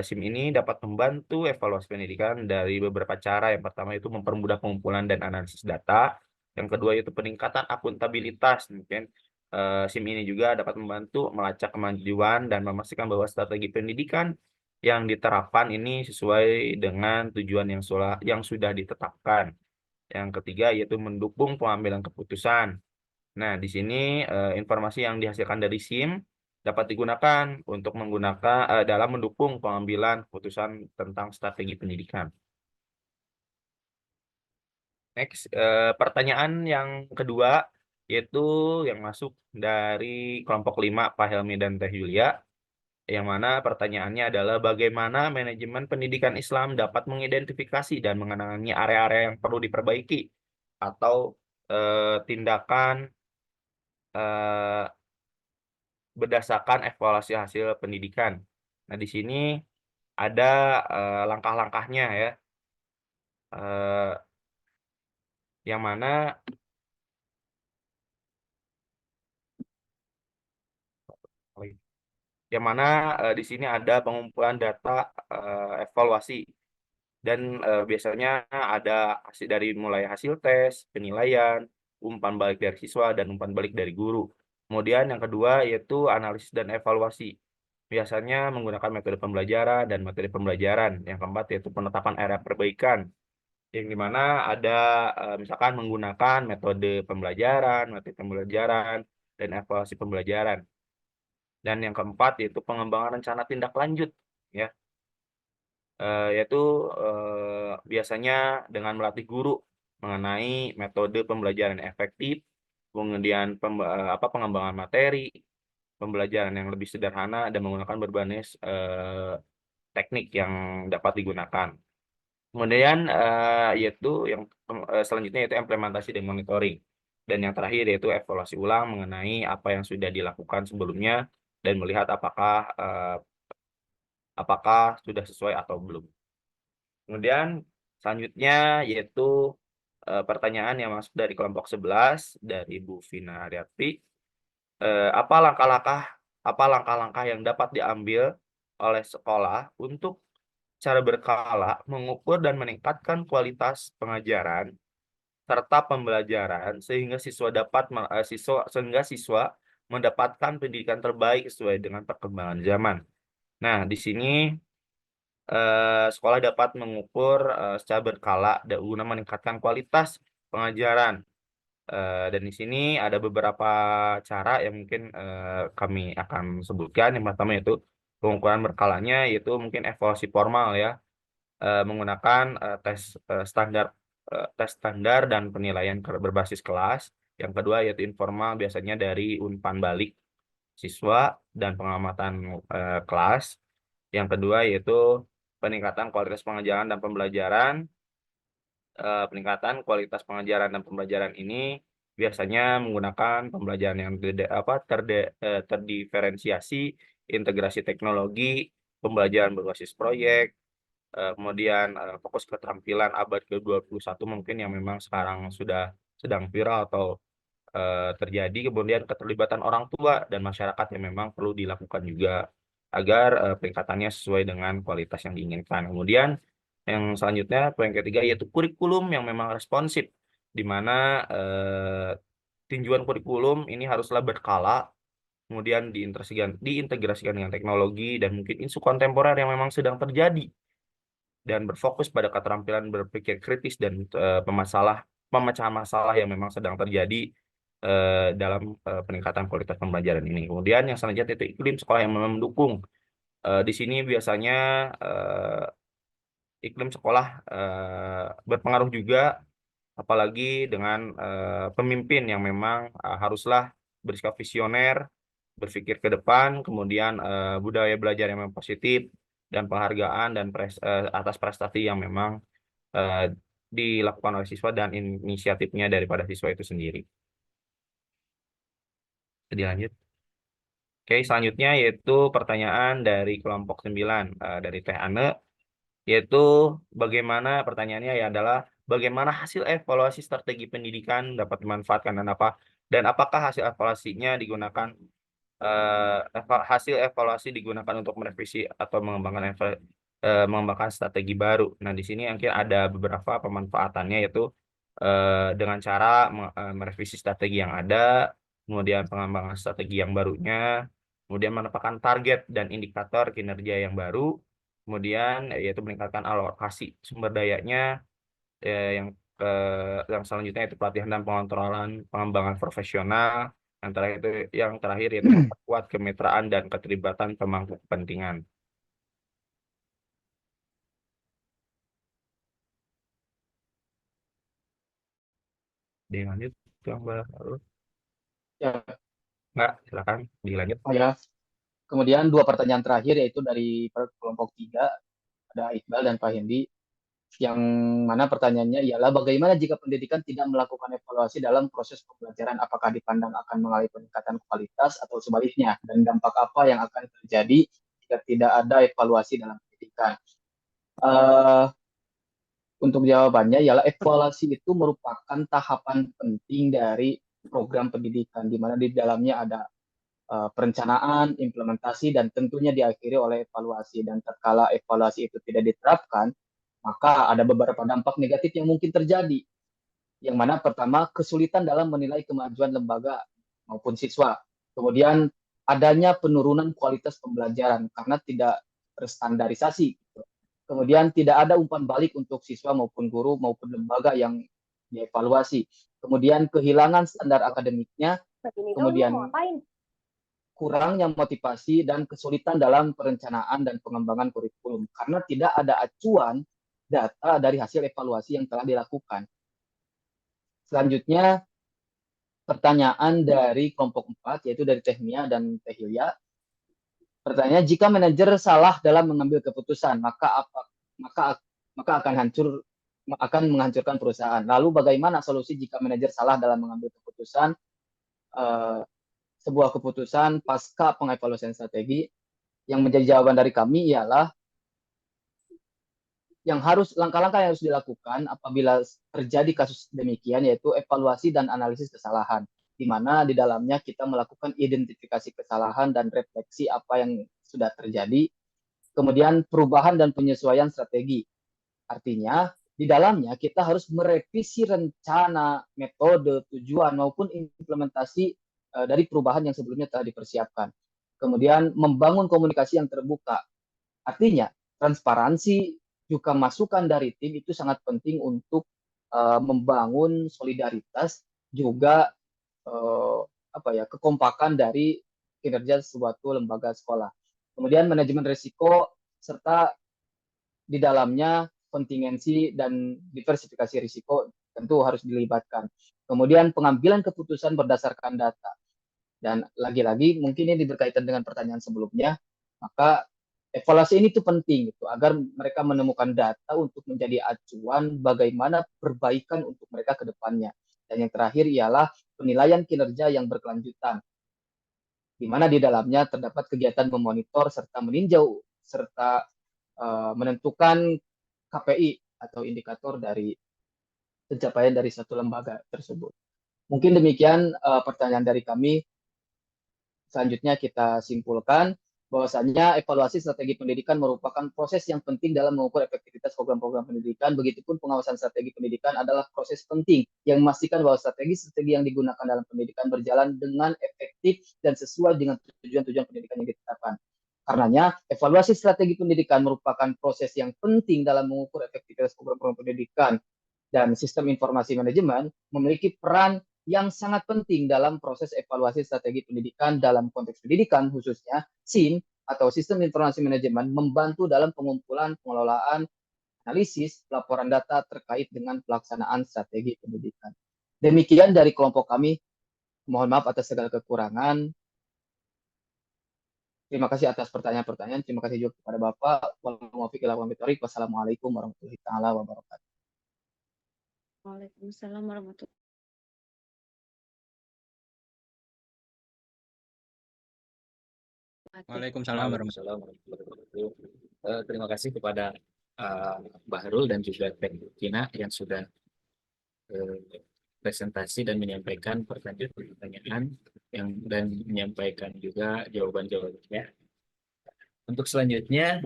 SIM ini dapat membantu evaluasi pendidikan dari beberapa cara. Yang pertama itu mempermudah pengumpulan dan analisis data. Yang kedua itu peningkatan akuntabilitas. Mungkin SIM ini juga dapat membantu melacak kemajuan dan memastikan bahwa strategi pendidikan yang diterapkan ini sesuai dengan tujuan yang sudah ditetapkan. Yang ketiga yaitu mendukung pengambilan keputusan. Nah, di sini informasi yang dihasilkan dari SIM dapat digunakan untuk dalam mendukung pengambilan keputusan tentang strategi pendidikan. Next, pertanyaan yang kedua yaitu yang masuk dari kelompok 5 Pak Helmi dan Teh Yulia, yang mana pertanyaannya adalah bagaimana manajemen pendidikan Islam dapat mengidentifikasi dan mengenali area-area yang perlu diperbaiki atau tindakan berdasarkan evaluasi hasil pendidikan. Nah, di sini ada langkah-langkahnya ya, yang mana di sini ada pengumpulan data evaluasi, dan biasanya ada dari mulai hasil tes, penilaian, umpan balik dari siswa, dan umpan balik dari guru. Kemudian yang kedua yaitu analisis dan evaluasi. Biasanya menggunakan metode pembelajaran dan materi pembelajaran. Yang keempat yaitu penetapan area perbaikan, yang dimana ada misalkan menggunakan metode pembelajaran, materi pembelajaran, dan evaluasi pembelajaran. Dan yang keempat yaitu pengembangan rencana tindak lanjut, ya, yaitu biasanya dengan melatih guru mengenai metode pembelajaran efektif, kemudian pengembangan materi pembelajaran yang lebih sederhana dan menggunakan berbagai teknik yang dapat digunakan. Kemudian yaitu yang selanjutnya yaitu implementasi dan monitoring. Dan yang terakhir yaitu evaluasi ulang mengenai apa yang sudah dilakukan sebelumnya dan melihat apakah sudah sesuai atau belum. Kemudian selanjutnya yaitu pertanyaan yang masuk dari kelompok 11 dari Bu Vina Aryati. Apa langkah-langkah yang dapat diambil oleh sekolah untuk cara berkala mengukur dan meningkatkan kualitas pengajaran serta pembelajaran sehingga siswa mendapatkan pendidikan terbaik sesuai dengan perkembangan zaman. Nah, di sini sekolah dapat mengukur secara berkala guna meningkatkan kualitas pengajaran. Dan di sini ada beberapa cara yang mungkin kami akan sebutkan. Yang pertama yaitu pengukuran berkalanya, yaitu mungkin evaluasi formal ya, menggunakan tes standar dan penilaian berbasis kelas. Yang kedua yaitu informal, biasanya dari umpan balik siswa dan pengamatan kelas. Yang kedua yaitu peningkatan kualitas pengajaran dan pembelajaran. Peningkatan kualitas pengajaran dan pembelajaran ini biasanya menggunakan pembelajaran yang terdiferensiasi, integrasi teknologi, pembelajaran berbasis proyek, kemudian fokus keterampilan abad ke-21 mungkin yang memang sekarang sedang viral atau terjadi, kemudian keterlibatan orang tua dan masyarakat yang memang perlu dilakukan juga. agar peningkatannya sesuai dengan kualitas yang diinginkan. Kemudian yang selanjutnya, poin ketiga, yaitu kurikulum yang memang responsif, di mana tinjauan kurikulum ini haruslah berkala, kemudian diintegrasikan dengan teknologi dan mungkin isu kontemporer yang memang sedang terjadi, dan berfokus pada keterampilan berpikir kritis dan pemecahan masalah yang memang sedang terjadi dalam peningkatan kualitas pembelajaran ini. Kemudian yang selanjutnya itu iklim sekolah yang memang mendukung. Di sini biasanya iklim sekolah berpengaruh juga, apalagi dengan pemimpin yang memang haruslah bersikap visioner, berpikir ke depan, kemudian budaya belajar yang memang positif, dan penghargaan dan atas prestasi yang memang eh, dilakukan oleh siswa dan inisiatifnya daripada siswa itu sendiri. Jadi lanjut. Oke, selanjutnya yaitu pertanyaan dari kelompok 9 dari Teh Ane, yaitu bagaimana pertanyaannya ya adalah bagaimana hasil evaluasi strategi pendidikan dapat dimanfaatkan dan apakah hasil evaluasinya digunakan hasil evaluasi digunakan untuk merevisi atau mengembangkan strategi baru. Nah, di sini mungkin ada beberapa pemanfaatannya, yaitu dengan cara merevisi strategi yang ada, kemudian pengembangan strategi yang barunya, kemudian menetapkan target dan indikator kinerja yang baru, kemudian yaitu meningkatkan alokasi sumber dayanya, yang selanjutnya itu pelatihan dan pengontrolan pengembangan profesional, yang terakhir yaitu memperkuat kemitraan dan keterlibatan pemangku kepentingan. Dilanjut, Bang Baru. Ya, Enggak, silakan dilanjut. oh ya. Kemudian dua pertanyaan terakhir yaitu dari kelompok 3, ada Iqbal dan Pak Hendi, yang mana pertanyaannya ialah bagaimana jika pendidikan tidak melakukan evaluasi dalam proses pembelajaran, apakah dipandang akan mengalami peningkatan kualitas atau sebaliknya, dan dampak apa yang akan terjadi jika tidak ada evaluasi dalam pendidikan. Untuk jawabannya ialah evaluasi itu merupakan tahapan penting dari program pendidikan, di mana di dalamnya ada perencanaan, implementasi, dan tentunya diakhiri oleh evaluasi. Dan tatkala evaluasi itu tidak diterapkan, maka ada beberapa dampak negatif yang mungkin terjadi. Yang mana pertama, kesulitan dalam menilai kemajuan lembaga maupun siswa. Kemudian adanya penurunan kualitas pembelajaran karena tidak terstandarisasi. Kemudian tidak ada umpan balik untuk siswa maupun guru maupun lembaga yang dievaluasi. Kemudian kehilangan standar akademiknya, kemudian kurangnya motivasi dan kesulitan dalam perencanaan dan pengembangan kurikulum karena tidak ada acuan data dari hasil evaluasi yang telah dilakukan. Selanjutnya, pertanyaan dari kelompok 4, yaitu dari Teh Mia dan Teh Hilya. Pertanyaan, jika manajer salah dalam mengambil keputusan, maka akan menghancurkan perusahaan. Lalu bagaimana solusi jika manajer salah dalam mengambil keputusan, sebuah keputusan pasca pengevaluasian strategi? Yang menjadi jawaban dari kami ialah langkah-langkah yang harus dilakukan apabila terjadi kasus demikian, yaitu evaluasi dan analisis kesalahan, di mana di dalamnya kita melakukan identifikasi kesalahan dan refleksi apa yang sudah terjadi, kemudian perubahan dan penyesuaian strategi. Artinya, di dalamnya kita harus merevisi rencana, metode, tujuan, maupun implementasi dari perubahan yang sebelumnya telah dipersiapkan. Kemudian, membangun komunikasi yang terbuka. Artinya, transparansi juga masukan dari tim itu sangat penting untuk membangun solidaritas, juga kekompakan dari kinerja suatu lembaga sekolah. Kemudian manajemen risiko serta di dalamnya kontingensi dan diversifikasi risiko tentu harus dilibatkan. Kemudian pengambilan keputusan berdasarkan data. Dan lagi-lagi mungkin ini berkaitan dengan pertanyaan sebelumnya, maka evaluasi ini tuh penting gitu, agar mereka menemukan data untuk menjadi acuan bagaimana perbaikan untuk mereka ke depannya. Dan yang terakhir ialah penilaian kinerja yang berkelanjutan, di mana di dalamnya terdapat kegiatan memonitor serta meninjau serta menentukan KPI atau indikator dari pencapaian dari satu lembaga tersebut. Mungkin demikian pertanyaan dari kami. Selanjutnya kita simpulkan bahwasanya evaluasi strategi pendidikan merupakan proses yang penting dalam mengukur efektivitas program-program pendidikan. Begitupun pengawasan strategi pendidikan adalah proses penting yang memastikan bahwa strategi-strategi yang digunakan dalam pendidikan berjalan dengan efektif dan sesuai dengan tujuan-tujuan pendidikan yang ditetapkan. Karenanya, evaluasi strategi pendidikan merupakan proses yang penting dalam mengukur efektivitas program-program pendidikan, dan sistem informasi manajemen memiliki peran yang sangat penting dalam proses evaluasi strategi pendidikan. Dalam konteks pendidikan khususnya, SIM atau sistem informasi manajemen membantu dalam pengumpulan, pengelolaan, analisis, laporan data terkait dengan pelaksanaan strategi pendidikan. Demikian dari kelompok kami. Mohon maaf atas segala kekurangan. Terima kasih atas pertanyaan-pertanyaan. Terima kasih juga kepada Bapak. Wassalamualaikum warahmatullahi wabarakatuh. Waalaikumsalam warahmatullahi wabarakatuh. Waalaikumsalam warahmatullahi Waalaikumsalam warahmatullahi wabarakatuh. Terima kasih kepada Bahrul dan juga Teh Kina yang sudah presentasi dan menyampaikan pertanyaan dan menyampaikan juga jawaban-jawabannya. Untuk selanjutnya,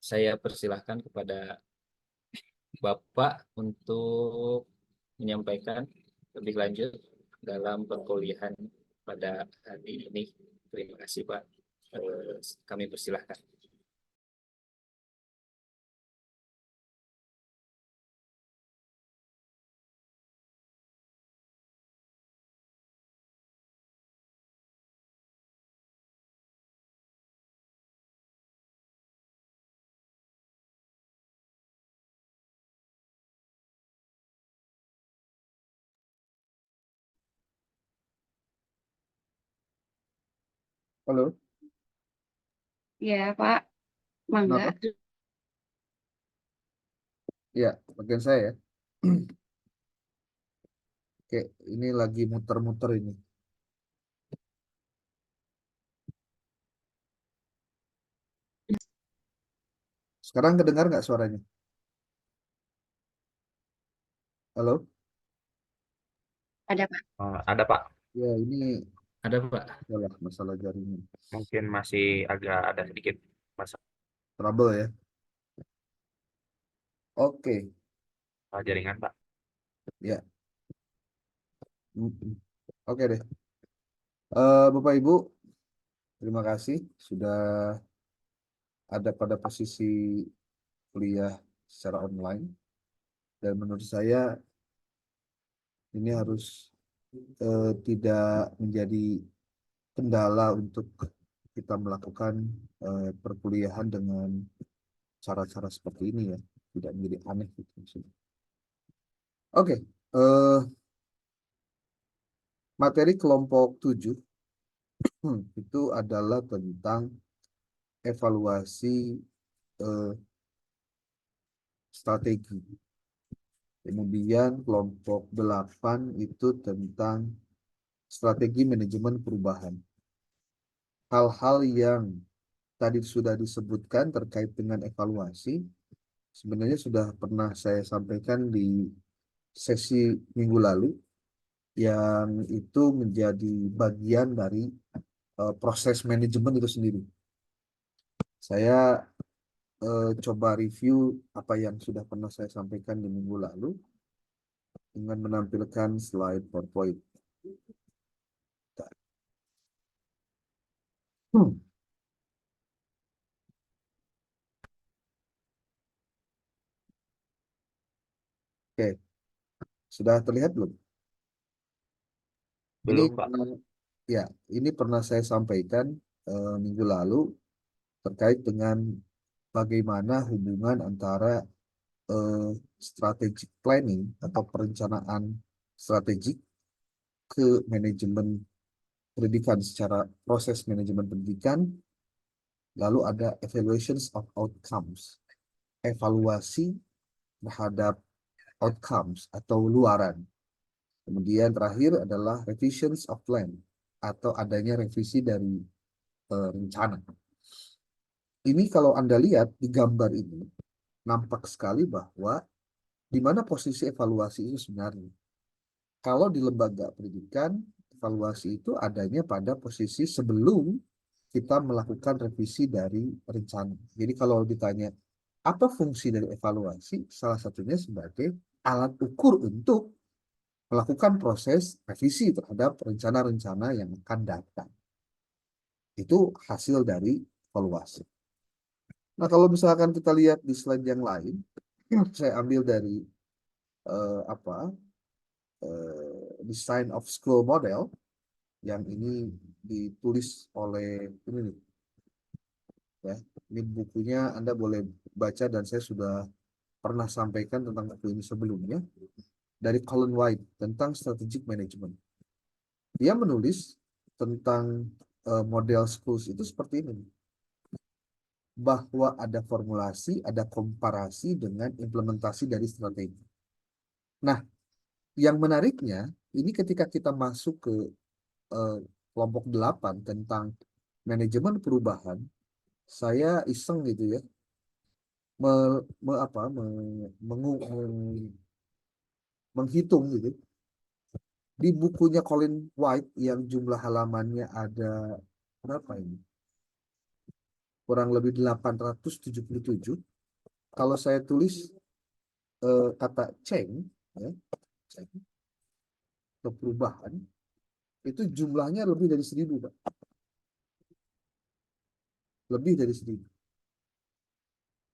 saya persilahkan kepada Bapak untuk menyampaikan lebih lanjut dalam perkuliahan pada hari ini. Terima kasih, Pak. Kami persilahkan. Halo, Ya, Pak. Mangga. kenapa? Ya, bagian saya ya. Oke, ini lagi muter-muter ini. Sekarang kedengar nggak suaranya? Halo? Ada, Pak. Ada, Pak. Ya, ini Ada, Pak. masalah jaringan. Mungkin masih agak ada sedikit masalah Trouble ya. Oke, jaringan, Pak. ya. Oke deh. Bapak Ibu, terima kasih sudah ada pada posisi kuliah secara online. Dan menurut saya ini harus tidak menjadi kendala untuk kita melakukan perkuliahan dengan cara-cara seperti ini ya, tidak menjadi aneh gitu. Oke, materi kelompok 7 itu adalah tentang evaluasi strategi. Kemudian kelompok 8 itu tentang strategi manajemen perubahan. Hal-hal yang tadi sudah disebutkan terkait dengan evaluasi sebenarnya sudah pernah saya sampaikan di sesi minggu lalu, yang itu menjadi bagian dari proses manajemen itu sendiri. Saya coba review apa yang sudah pernah saya sampaikan di minggu lalu dengan menampilkan slide PowerPoint. Oke, sudah terlihat belum? Belum, Pak. Ya, ini pernah saya sampaikan minggu lalu terkait dengan bagaimana hubungan antara strategic planning atau perencanaan strategik ke manajemen pendidikan secara proses manajemen pendidikan, lalu ada evaluations of outcomes, evaluasi terhadap outcomes atau luaran. Kemudian terakhir adalah revisions of plan atau adanya revisi dari rencana. Ini kalau Anda lihat di gambar ini, nampak sekali bahwa di mana posisi evaluasi itu sebenarnya. Kalau di lembaga pendidikan, evaluasi itu adanya pada posisi sebelum kita melakukan revisi dari rencana. Jadi kalau ditanya apa fungsi dari evaluasi, salah satunya sebagai alat ukur untuk melakukan proses revisi terhadap rencana-rencana yang akan datang. Itu hasil dari evaluasi. Nah, kalau misalkan kita lihat di slide yang lain, saya ambil dari Design of School Model yang ini ditulis oleh ini nih, ya. Ini bukunya Anda boleh baca dan saya sudah pernah sampaikan tentang buku ini sebelumnya dari Colin White tentang strategic management. Dia menulis tentang model schools itu seperti ini, bahwa ada formulasi, ada komparasi dengan implementasi dari strategi. Nah, yang menariknya ini ketika kita masuk ke kelompok 8 tentang manajemen perubahan, saya iseng gitu ya, menghitung gitu. Di bukunya Colin White yang jumlah halamannya ada berapa ini? Kurang lebih 877. Kalau saya tulis kata change, ya, atau perubahan, itu jumlahnya lebih dari 1000, Pak. Lebih dari 1000.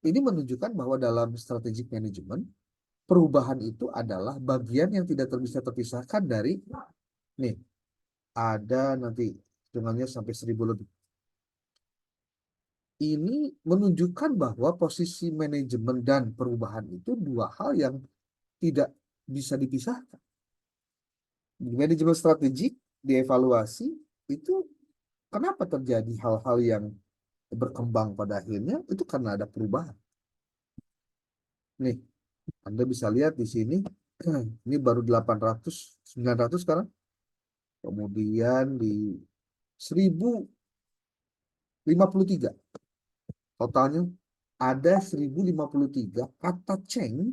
Ini menunjukkan bahwa dalam strategic management, perubahan itu adalah bagian yang tidak bisa terpisahkan dari, nih, ada nanti hitungannya sampai 1000 lebih. Ini menunjukkan bahwa posisi manajemen dan perubahan itu dua hal yang tidak bisa dipisahkan. Di manajemen strategik, dievaluasi, itu kenapa terjadi hal-hal yang berkembang pada akhirnya, itu karena ada perubahan. Nih, Anda bisa lihat di sini, ini baru 800, 900 sekarang. Kemudian di 1053. Totalnya ada 1053 kata change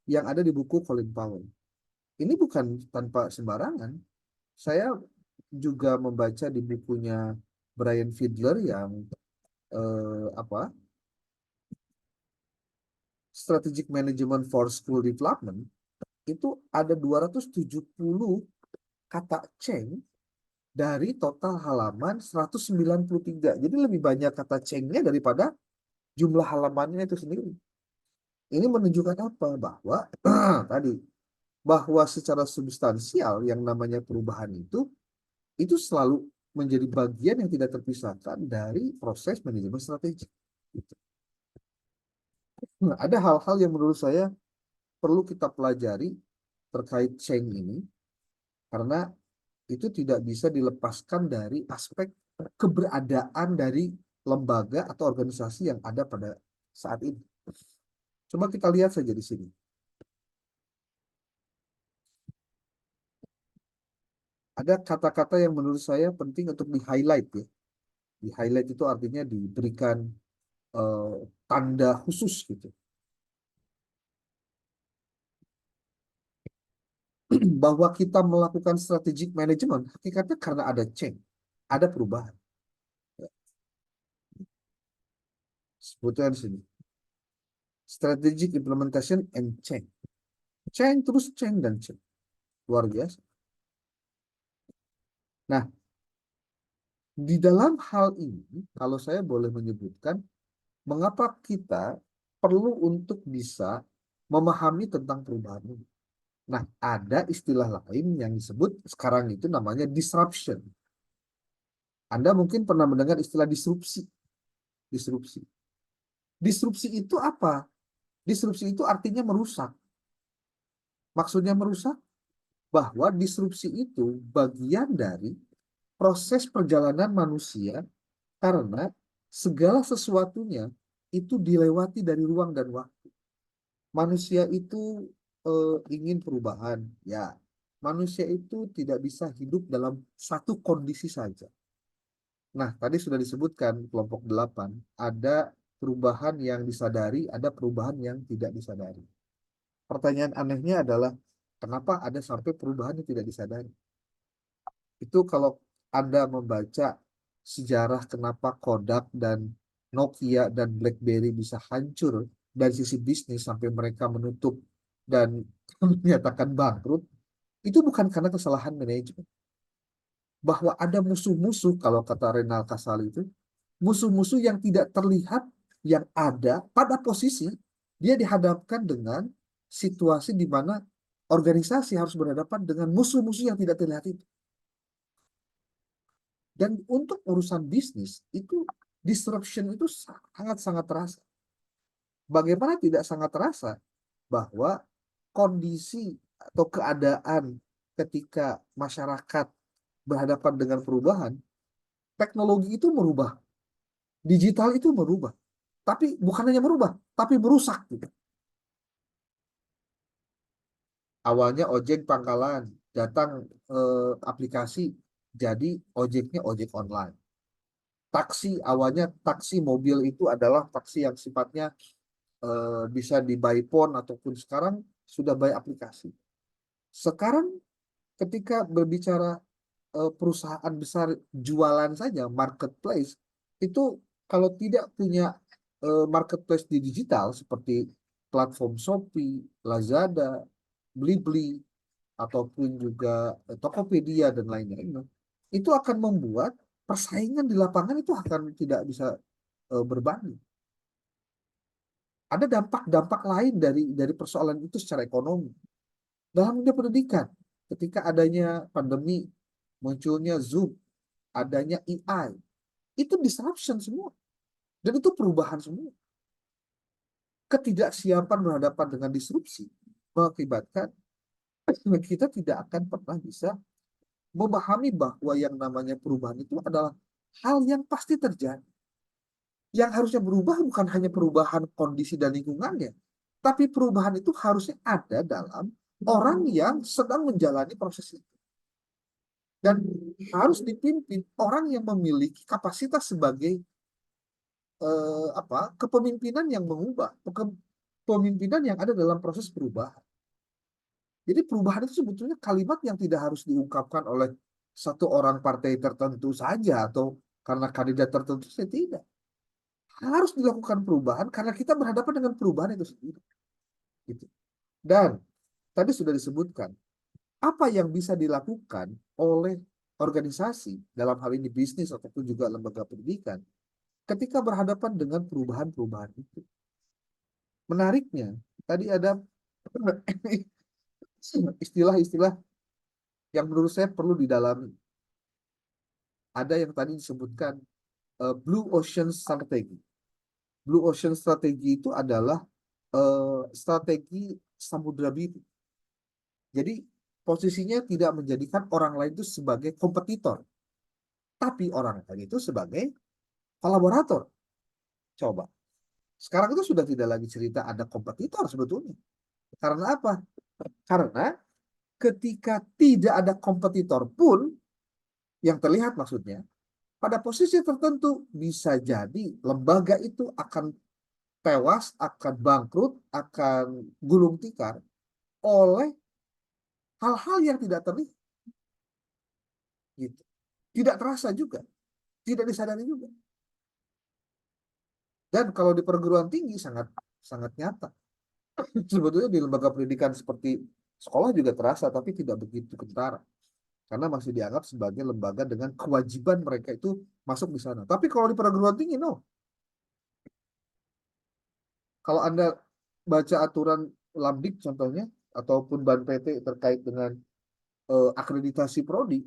yang ada di buku Colin Powell. Ini bukan tanpa sembarangan. Saya juga membaca di bukunya Brian Fiedler yang Strategic Management for School Development, itu ada 270 kata change dari total halaman 193. Jadi lebih banyak kata change-nya daripada jumlah halamannya itu sendiri. Ini menunjukkan apa? Bahwa tadi, bahwa secara substansial yang namanya perubahan itu selalu menjadi bagian yang tidak terpisahkan dari proses manajemen strategi. Nah, ada hal-hal yang menurut saya perlu kita pelajari terkait change ini, karena itu tidak bisa dilepaskan dari aspek keberadaan dari lembaga atau organisasi yang ada pada saat ini. Coba kita lihat saja di sini. Ada kata-kata yang menurut saya penting untuk di-highlight ya. Di-highlight itu artinya diberikan tanda khusus gitu. Bahwa kita melakukan strategic management, hakikatnya karena ada change, ada perubahan. Sebutnya di sini. Strategic implementation and change. Change terus change dan change. Luar biasa. Nah, di dalam hal ini, kalau saya boleh menyebutkan, mengapa kita perlu untuk bisa memahami tentang perubahan ini. Nah, ada istilah lain yang disebut sekarang itu namanya disruption. Anda mungkin pernah mendengar istilah disrupsi. Disrupsi. Disrupsi itu apa? Disrupsi itu artinya merusak. Maksudnya merusak bahwa disrupsi itu bagian dari proses perjalanan manusia, karena segala sesuatunya itu dilewati dari ruang dan waktu. Manusia itu ingin perubahan, ya. Manusia itu tidak bisa hidup dalam satu kondisi saja. Nah, tadi sudah disebutkan kelompok 8, ada perubahan yang disadari, ada perubahan yang tidak disadari. Pertanyaan anehnya adalah, kenapa ada sampai perubahan yang tidak disadari? Itu kalau Anda membaca sejarah kenapa Kodak dan Nokia dan BlackBerry bisa hancur dari sisi bisnis sampai mereka menutup dan menyatakan bangkrut, itu bukan karena kesalahan manajemen. Bahwa ada musuh-musuh, kalau kata Renal Kasali itu, musuh-musuh yang tidak terlihat, yang ada pada posisi dia dihadapkan dengan situasi di mana organisasi harus berhadapan dengan musuh-musuh yang tidak terlihat itu. Dan untuk urusan bisnis, itu disruption itu sangat-sangat terasa. Bagaimana tidak sangat terasa bahwa kondisi atau keadaan ketika masyarakat berhadapan dengan perubahan, teknologi itu merubah, digital itu merubah. Tapi bukan hanya merubah, tapi merusak gitu. Awalnya ojek pangkalan, datang aplikasi, jadi ojeknya ojek online. Taksi, awalnya taksi mobil itu adalah taksi yang sifatnya bisa di by phone ataupun sekarang sudah by aplikasi. Sekarang ketika berbicara perusahaan besar jualan saja, marketplace, itu kalau tidak punya marketplace di digital seperti platform Shopee, Lazada, Blibli, ataupun juga Tokopedia dan lain-lain, itu akan membuat persaingan di lapangan itu akan tidak bisa berbanding. Ada dampak-dampak lain dari persoalan itu secara ekonomi. Dalam dunia pendidikan, ketika adanya pandemi, munculnya Zoom, adanya AI, itu disruption semua. Dan itu perubahan semua. Ketidaksiapan berhadapan dengan disrupsi mengakibatkan kita tidak akan pernah bisa memahami bahwa yang namanya perubahan itu adalah hal yang pasti terjadi. Yang harusnya berubah bukan hanya perubahan kondisi dan lingkungannya, tapi perubahan itu harusnya ada dalam orang yang sedang menjalani proses itu. Dan harus dipimpin orang yang memiliki kapasitas sebagai kepemimpinan yang mengubah, kepemimpinan yang ada dalam proses perubahan. Jadi perubahan itu sebetulnya kalimat yang tidak harus diungkapkan oleh satu orang partai tertentu saja atau karena kandidat tertentu saja, tidak. Harus dilakukan perubahan karena kita berhadapan dengan perubahan itu sendiri. Gitu. Dan tadi sudah disebutkan, apa yang bisa dilakukan oleh organisasi, dalam hal ini bisnis ataupun juga lembaga pendidikan, ketika berhadapan dengan perubahan-perubahan itu. Menariknya, tadi ada istilah-istilah yang menurut saya perlu didalami. Ada yang tadi disebutkan Blue Ocean Strategy. Blue Ocean Strategy itu adalah strategi samudra biru. Jadi posisinya tidak menjadikan orang lain itu sebagai kompetitor, tapi orang lain itu sebagai kolaborator. Coba. Sekarang itu sudah tidak lagi cerita ada kompetitor sebetulnya. Karena apa? Karena ketika tidak ada kompetitor pun, yang terlihat maksudnya, pada posisi tertentu bisa jadi lembaga itu akan tewas, akan bangkrut, akan gulung tikar oleh hal-hal yang tidak terlihat. Gitu. Tidak terasa juga, tidak disadari juga. Dan kalau di perguruan tinggi sangat sangat nyata. Sebetulnya di lembaga pendidikan seperti sekolah juga terasa, tapi tidak begitu kentara. Karena masih dianggap sebagai lembaga dengan kewajiban mereka itu masuk di sana. Tapi kalau di perguruan tinggi, no. Kalau Anda baca aturan Lamdik contohnya, ataupun Ban PT terkait dengan akreditasi prodi,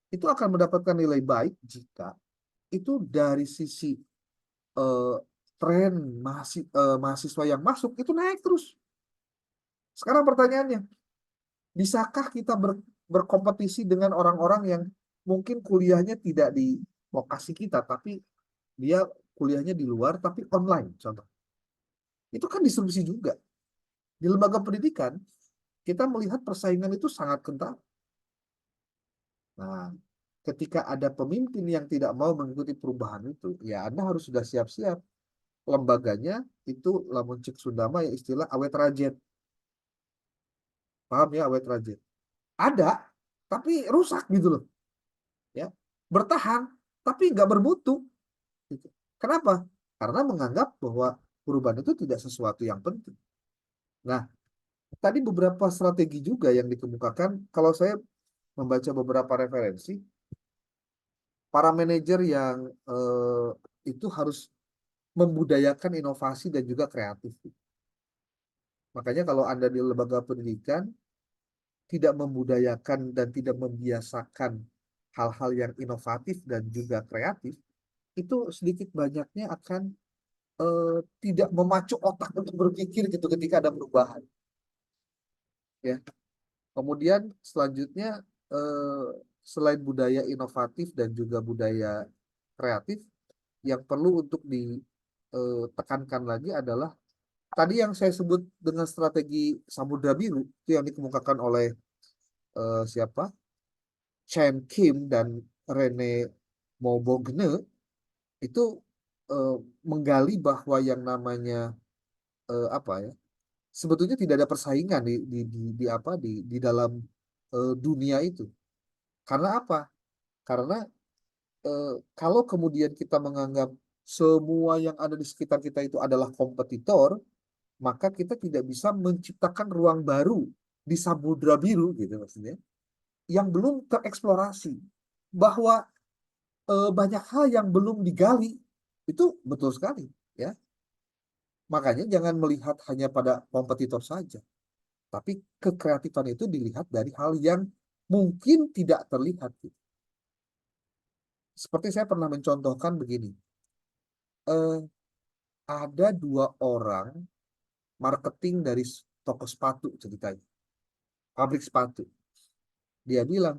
itu akan mendapatkan nilai baik jika itu dari sisi tren mahasiswa yang masuk itu naik terus. Sekarang pertanyaannya, bisakah kita berkompetisi dengan orang-orang yang mungkin kuliahnya tidak di lokasi kita, tapi dia kuliahnya di luar, tapi online contoh. Itu kan disrupsi juga. Di lembaga pendidikan, kita melihat persaingan itu sangat kental. Nah, ketika ada pemimpin yang tidak mau mengikuti perubahan itu, ya Anda harus sudah siap-siap. Lembaganya itu lamun cek Sundama ya istilah awet rajet. Paham ya awet rajet? Ada, tapi rusak gitu loh. Ya, bertahan tapi nggak bermutu. Gitu. Kenapa? Karena menganggap bahwa perubahan itu tidak sesuatu yang penting. Nah, tadi beberapa strategi juga yang dikemukakan, kalau saya membaca beberapa referensi, para manajer yang itu harus membudayakan inovasi dan juga kreatif. Makanya kalau Anda di lembaga pendidikan tidak membudayakan dan tidak membiasakan hal-hal yang inovatif dan juga kreatif, itu sedikit banyaknya akan tidak memacu otak untuk berpikir gitu ketika ada perubahan. Ya. Kemudian selanjutnya selain budaya inovatif dan juga budaya kreatif, yang perlu untuk ditekankan lagi adalah tadi yang saya sebut dengan strategi Samudra Biru itu yang dikemukakan oleh siapa? Chen Kim dan Rene Maubogne itu menggali bahwa yang namanya apa ya? Sebetulnya tidak ada persaingan di dalam dunia itu. Karena apa? Karena kalau kemudian kita menganggap semua yang ada di sekitar kita itu adalah kompetitor, maka kita tidak bisa menciptakan ruang baru di Samudra Biru gitu maksudnya yang belum tereksplorasi, bahwa banyak hal yang belum digali. Itu betul sekali ya. Makanya jangan melihat hanya pada kompetitor saja, tapi kekreatifan itu dilihat dari hal yang mungkin tidak terlihat. Seperti saya pernah mencontohkan begini, ada 2 orang marketing dari toko sepatu ceritanya, pabrik sepatu. Dia bilang,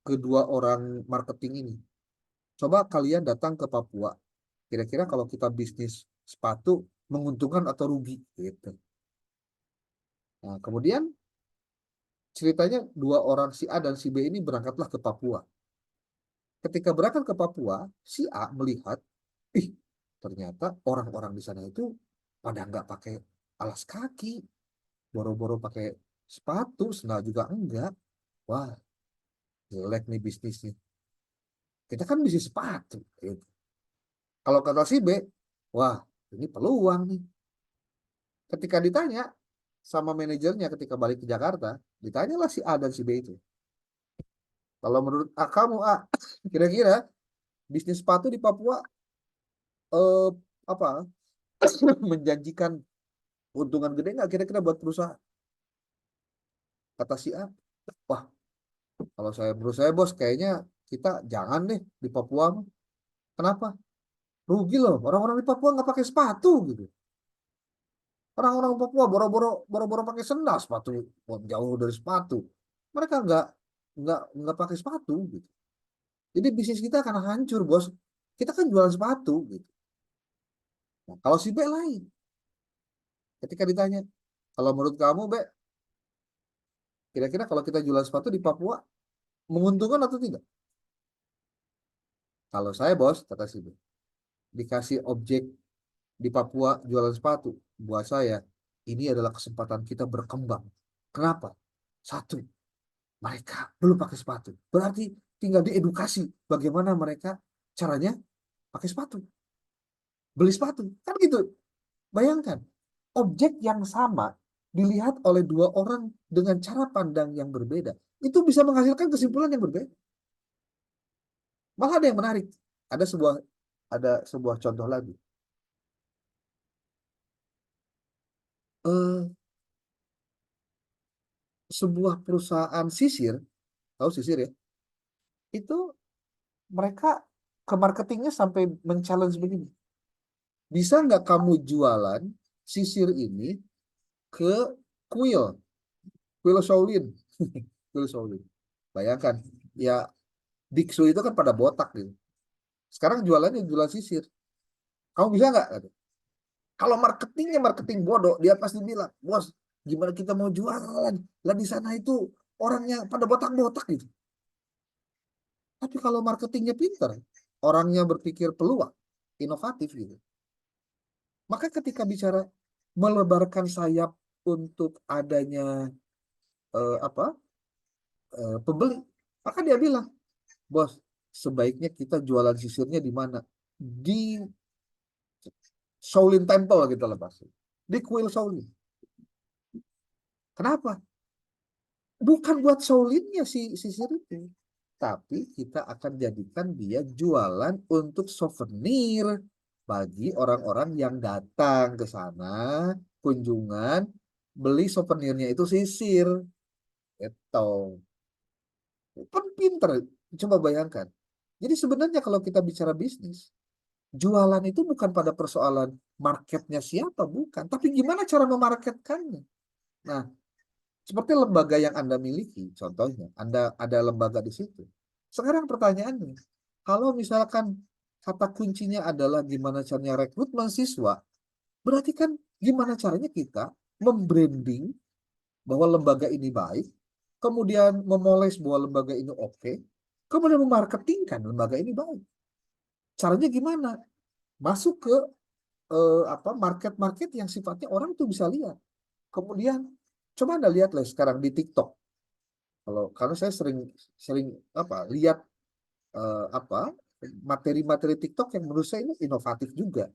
kedua orang marketing ini, coba kalian datang ke Papua, kira-kira kalau kita bisnis sepatu menguntungkan atau rugi gitu. Nah, kemudian ceritanya 2 orang si A dan si B ini berangkatlah ke Papua. Ketika berangkat ke Papua, si A melihat, ih, ternyata orang-orang di sana itu pada nggak pakai alas kaki, boro-boro pakai sepatu, sendal juga enggak. Wah, jelek nih bisnisnya. Kita kan bisnis sepatu. Gitu. Kalau kata si B, wah, ini peluang nih. Ketika ditanya sama manajernya ketika balik ke Jakarta, ditanyalah si A dan si B itu. Kalau menurut kamu A, kira-kira bisnis sepatu di Papua apa menjanjikan untungan gede nggak kira-kira buat perusahaan? Kata si A, wah, kalau menurut saya bos, kayaknya kita jangan deh di Papua. Kenapa? Rugi loh, orang-orang di Papua nggak pakai sepatu gitu. Orang-orang Papua boro-boro pakai sendal, sepatu jauh dari sepatu. Mereka nggak pakai sepatu gitu. Jadi bisnis kita akan hancur bos. Kita kan jualan sepatu gitu. Nah, kalau si B lain, ketika ditanya, kalau menurut kamu B, kira-kira kalau kita jualan sepatu di Papua menguntungkan atau tidak? Kalau saya bos, kata si B, dikasih objek di Papua jualan sepatu, buat saya ini adalah kesempatan kita berkembang. Kenapa? Satu, mereka belum pakai sepatu. Berarti tinggal diedukasi bagaimana mereka caranya pakai sepatu. Beli sepatu. Kan gitu. Bayangkan, objek yang sama dilihat oleh 2 orang dengan cara pandang yang berbeda. Itu bisa menghasilkan kesimpulan yang berbeda. Malah ada yang menarik. Ada sebuah contoh lagi. Sebuah perusahaan sisir, tahu sisir ya? Itu mereka ke marketingnya sampai men-challenge begini. Bisa nggak kamu jualan sisir ini ke kuil Shaolin? Kuil Shaolin. Bayangkan, ya biksu itu kan pada botak gitu. Sekarang jualannya jualan sisir. Kamu bisa nggak? Kalau marketingnya marketing bodoh, dia pasti bilang, bos, gimana kita mau jualan? Lah di sana itu orangnya pada botak-botak gitu. Tapi kalau marketingnya pintar, orangnya berpikir peluang, inovatif gitu. Maka ketika bicara melebarkan sayap untuk adanya pembeli, maka dia bilang, bos, sebaiknya kita jualan sisirnya di mana? Di Shaolin Temple kita lepas. Di kuil Shaolin. Kenapa? Bukan buat Shaolinnya si sisir itu. Tapi kita akan jadikan dia jualan untuk souvenir bagi orang-orang yang datang ke sana, kunjungan, beli souvenirnya itu sisir. Itu. Kan pinter. Coba bayangkan. Jadi sebenarnya kalau kita bicara bisnis, jualan itu bukan pada persoalan marketnya siapa, bukan. Tapi gimana cara memarketkannya. Nah, seperti lembaga yang Anda miliki, contohnya, Anda ada lembaga di situ. Sekarang pertanyaannya, kalau misalkan kata kuncinya adalah gimana caranya rekrutmen siswa, berarti kan gimana caranya kita membranding bahwa lembaga ini baik, kemudian memoles bahwa lembaga ini oke, kemudian memarketingkan lembaga ini baik. Caranya gimana? Masuk ke market-market yang sifatnya orang tuh bisa lihat. Kemudian coba Anda lihat lah sekarang di TikTok. Karena saya sering lihat materi-materi TikTok yang menurut saya ini inovatif juga.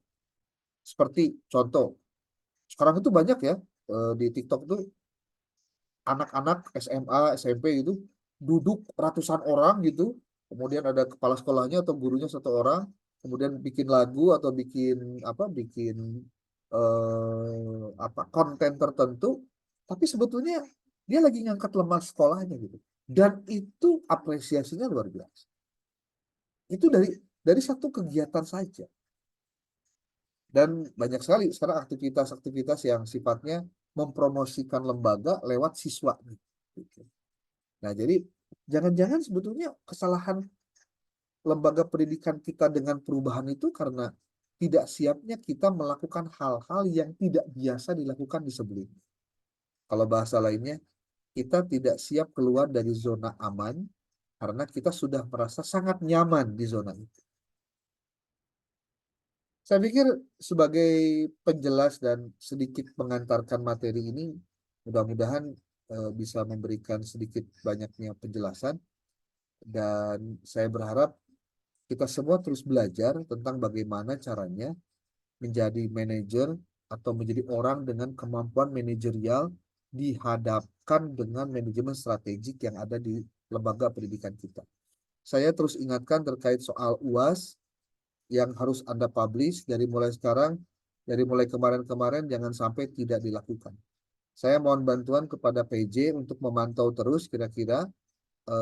Seperti contoh, sekarang itu banyak ya di TikTok tuh anak-anak SMA, SMP gitu duduk ratusan orang gitu, kemudian ada kepala sekolahnya atau gurunya satu orang, kemudian bikin lagu atau bikin konten tertentu, tapi sebetulnya dia lagi ngangkat lemah sekolahnya gitu. Dan itu apresiasinya luar biasa. Itu dari satu kegiatan saja. Dan banyak sekali sekarang aktivitas-aktivitas yang sifatnya mempromosikan lembaga lewat siswa. Gitu. Nah, jadi jangan-jangan sebetulnya kesalahan lembaga pendidikan kita dengan perubahan itu karena tidak siapnya kita melakukan hal-hal yang tidak biasa dilakukan di sebelumnya. Kalau bahasa lainnya, kita tidak siap keluar dari zona aman karena kita sudah merasa sangat nyaman di zona itu. Saya pikir sebagai penjelas dan sedikit mengantarkan materi ini, mudah-mudahan bisa memberikan sedikit banyaknya penjelasan. Dan saya berharap kita semua terus belajar tentang bagaimana caranya menjadi manajer atau menjadi orang dengan kemampuan manajerial dihadapkan dengan manajemen strategik yang ada di lembaga pendidikan kita. Saya terus ingatkan terkait soal UAS yang harus Anda publish dari mulai sekarang, dari mulai kemarin-kemarin jangan sampai tidak dilakukan. Saya mohon bantuan kepada PJ untuk memantau terus kira-kira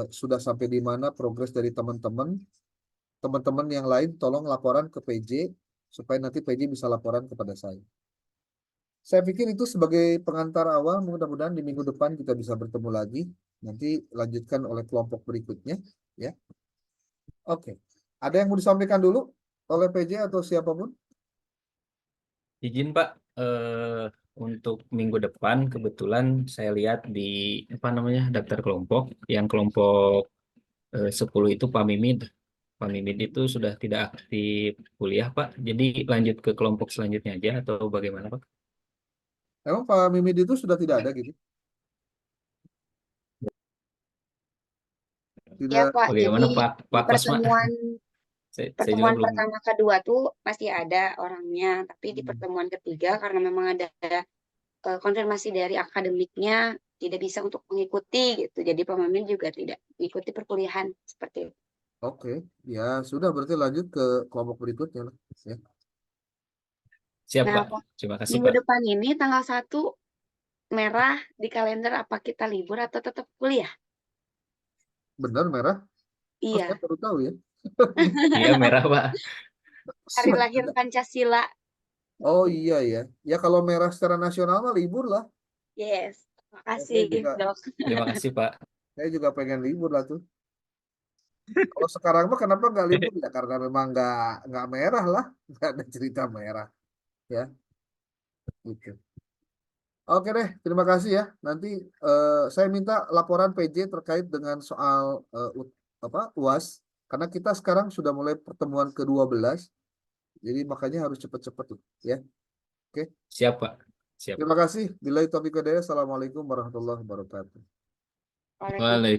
sudah sampai di mana progres dari teman-teman. Teman-teman yang lain tolong laporan ke PJ supaya nanti PJ bisa laporan kepada saya. Saya pikir itu sebagai pengantar awal, mudah-mudahan di minggu depan kita bisa bertemu lagi. Nanti lanjutkan oleh kelompok berikutnya, ya. Oke. Ada yang mau disampaikan dulu oleh PJ atau siapapun? Izin Pak, untuk minggu depan kebetulan saya lihat di daftar kelompok, yang kelompok 10 itu Pak Mimid. Pak Mimid itu sudah tidak aktif kuliah Pak, jadi lanjut ke kelompok selanjutnya aja atau bagaimana Pak? Emang Pak Mimid itu sudah tidak ada gitu? Ya Tidak. Pak, Bagaimana jadi Pak di Kosma? pertemuan Saya juga belum. pertama kedua tuh masih ada orangnya, tapi di pertemuan ketiga karena memang ada konfirmasi dari akademiknya tidak bisa untuk mengikuti gitu. Jadi Pak Mamin juga tidak mengikuti perkuliahan seperti itu. Oke, ya sudah berarti lanjut ke kelompok berikutnya lah. Ya. Siap Nah, Pak, Pak, terima kasih minggu Pak. depan ini tanggal 1 merah di kalender, apa kita libur atau tetap kuliah? Benar merah? Oh, saya Iya, baru tahu ya. Iya merah Pak. hari lahir Pancasila. Oh iya ya. Ya kalau merah secara nasional mah libur lah. Yes, Ya, saya makasih juga Dok. Terima kasih Pak. saya juga pengen libur lah tuh. Kalau sekarang mah kenapa nggak libur ya? Karena memang nggak merah lah, nggak ada cerita merah ya. Gitu. Oke deh, terima kasih ya. Nanti saya minta laporan PJ terkait dengan soal UAS, karena kita sekarang sudah mulai pertemuan ke-12, jadi makanya harus cepet-cepet tuh ya. Oke, Siap Pak. Siap. terima kasih. Billahi taufiq wal hidayah. Assalamualaikum warahmatullahi wabarakatuh. Waalaikumsalam. Waalaikumsalam.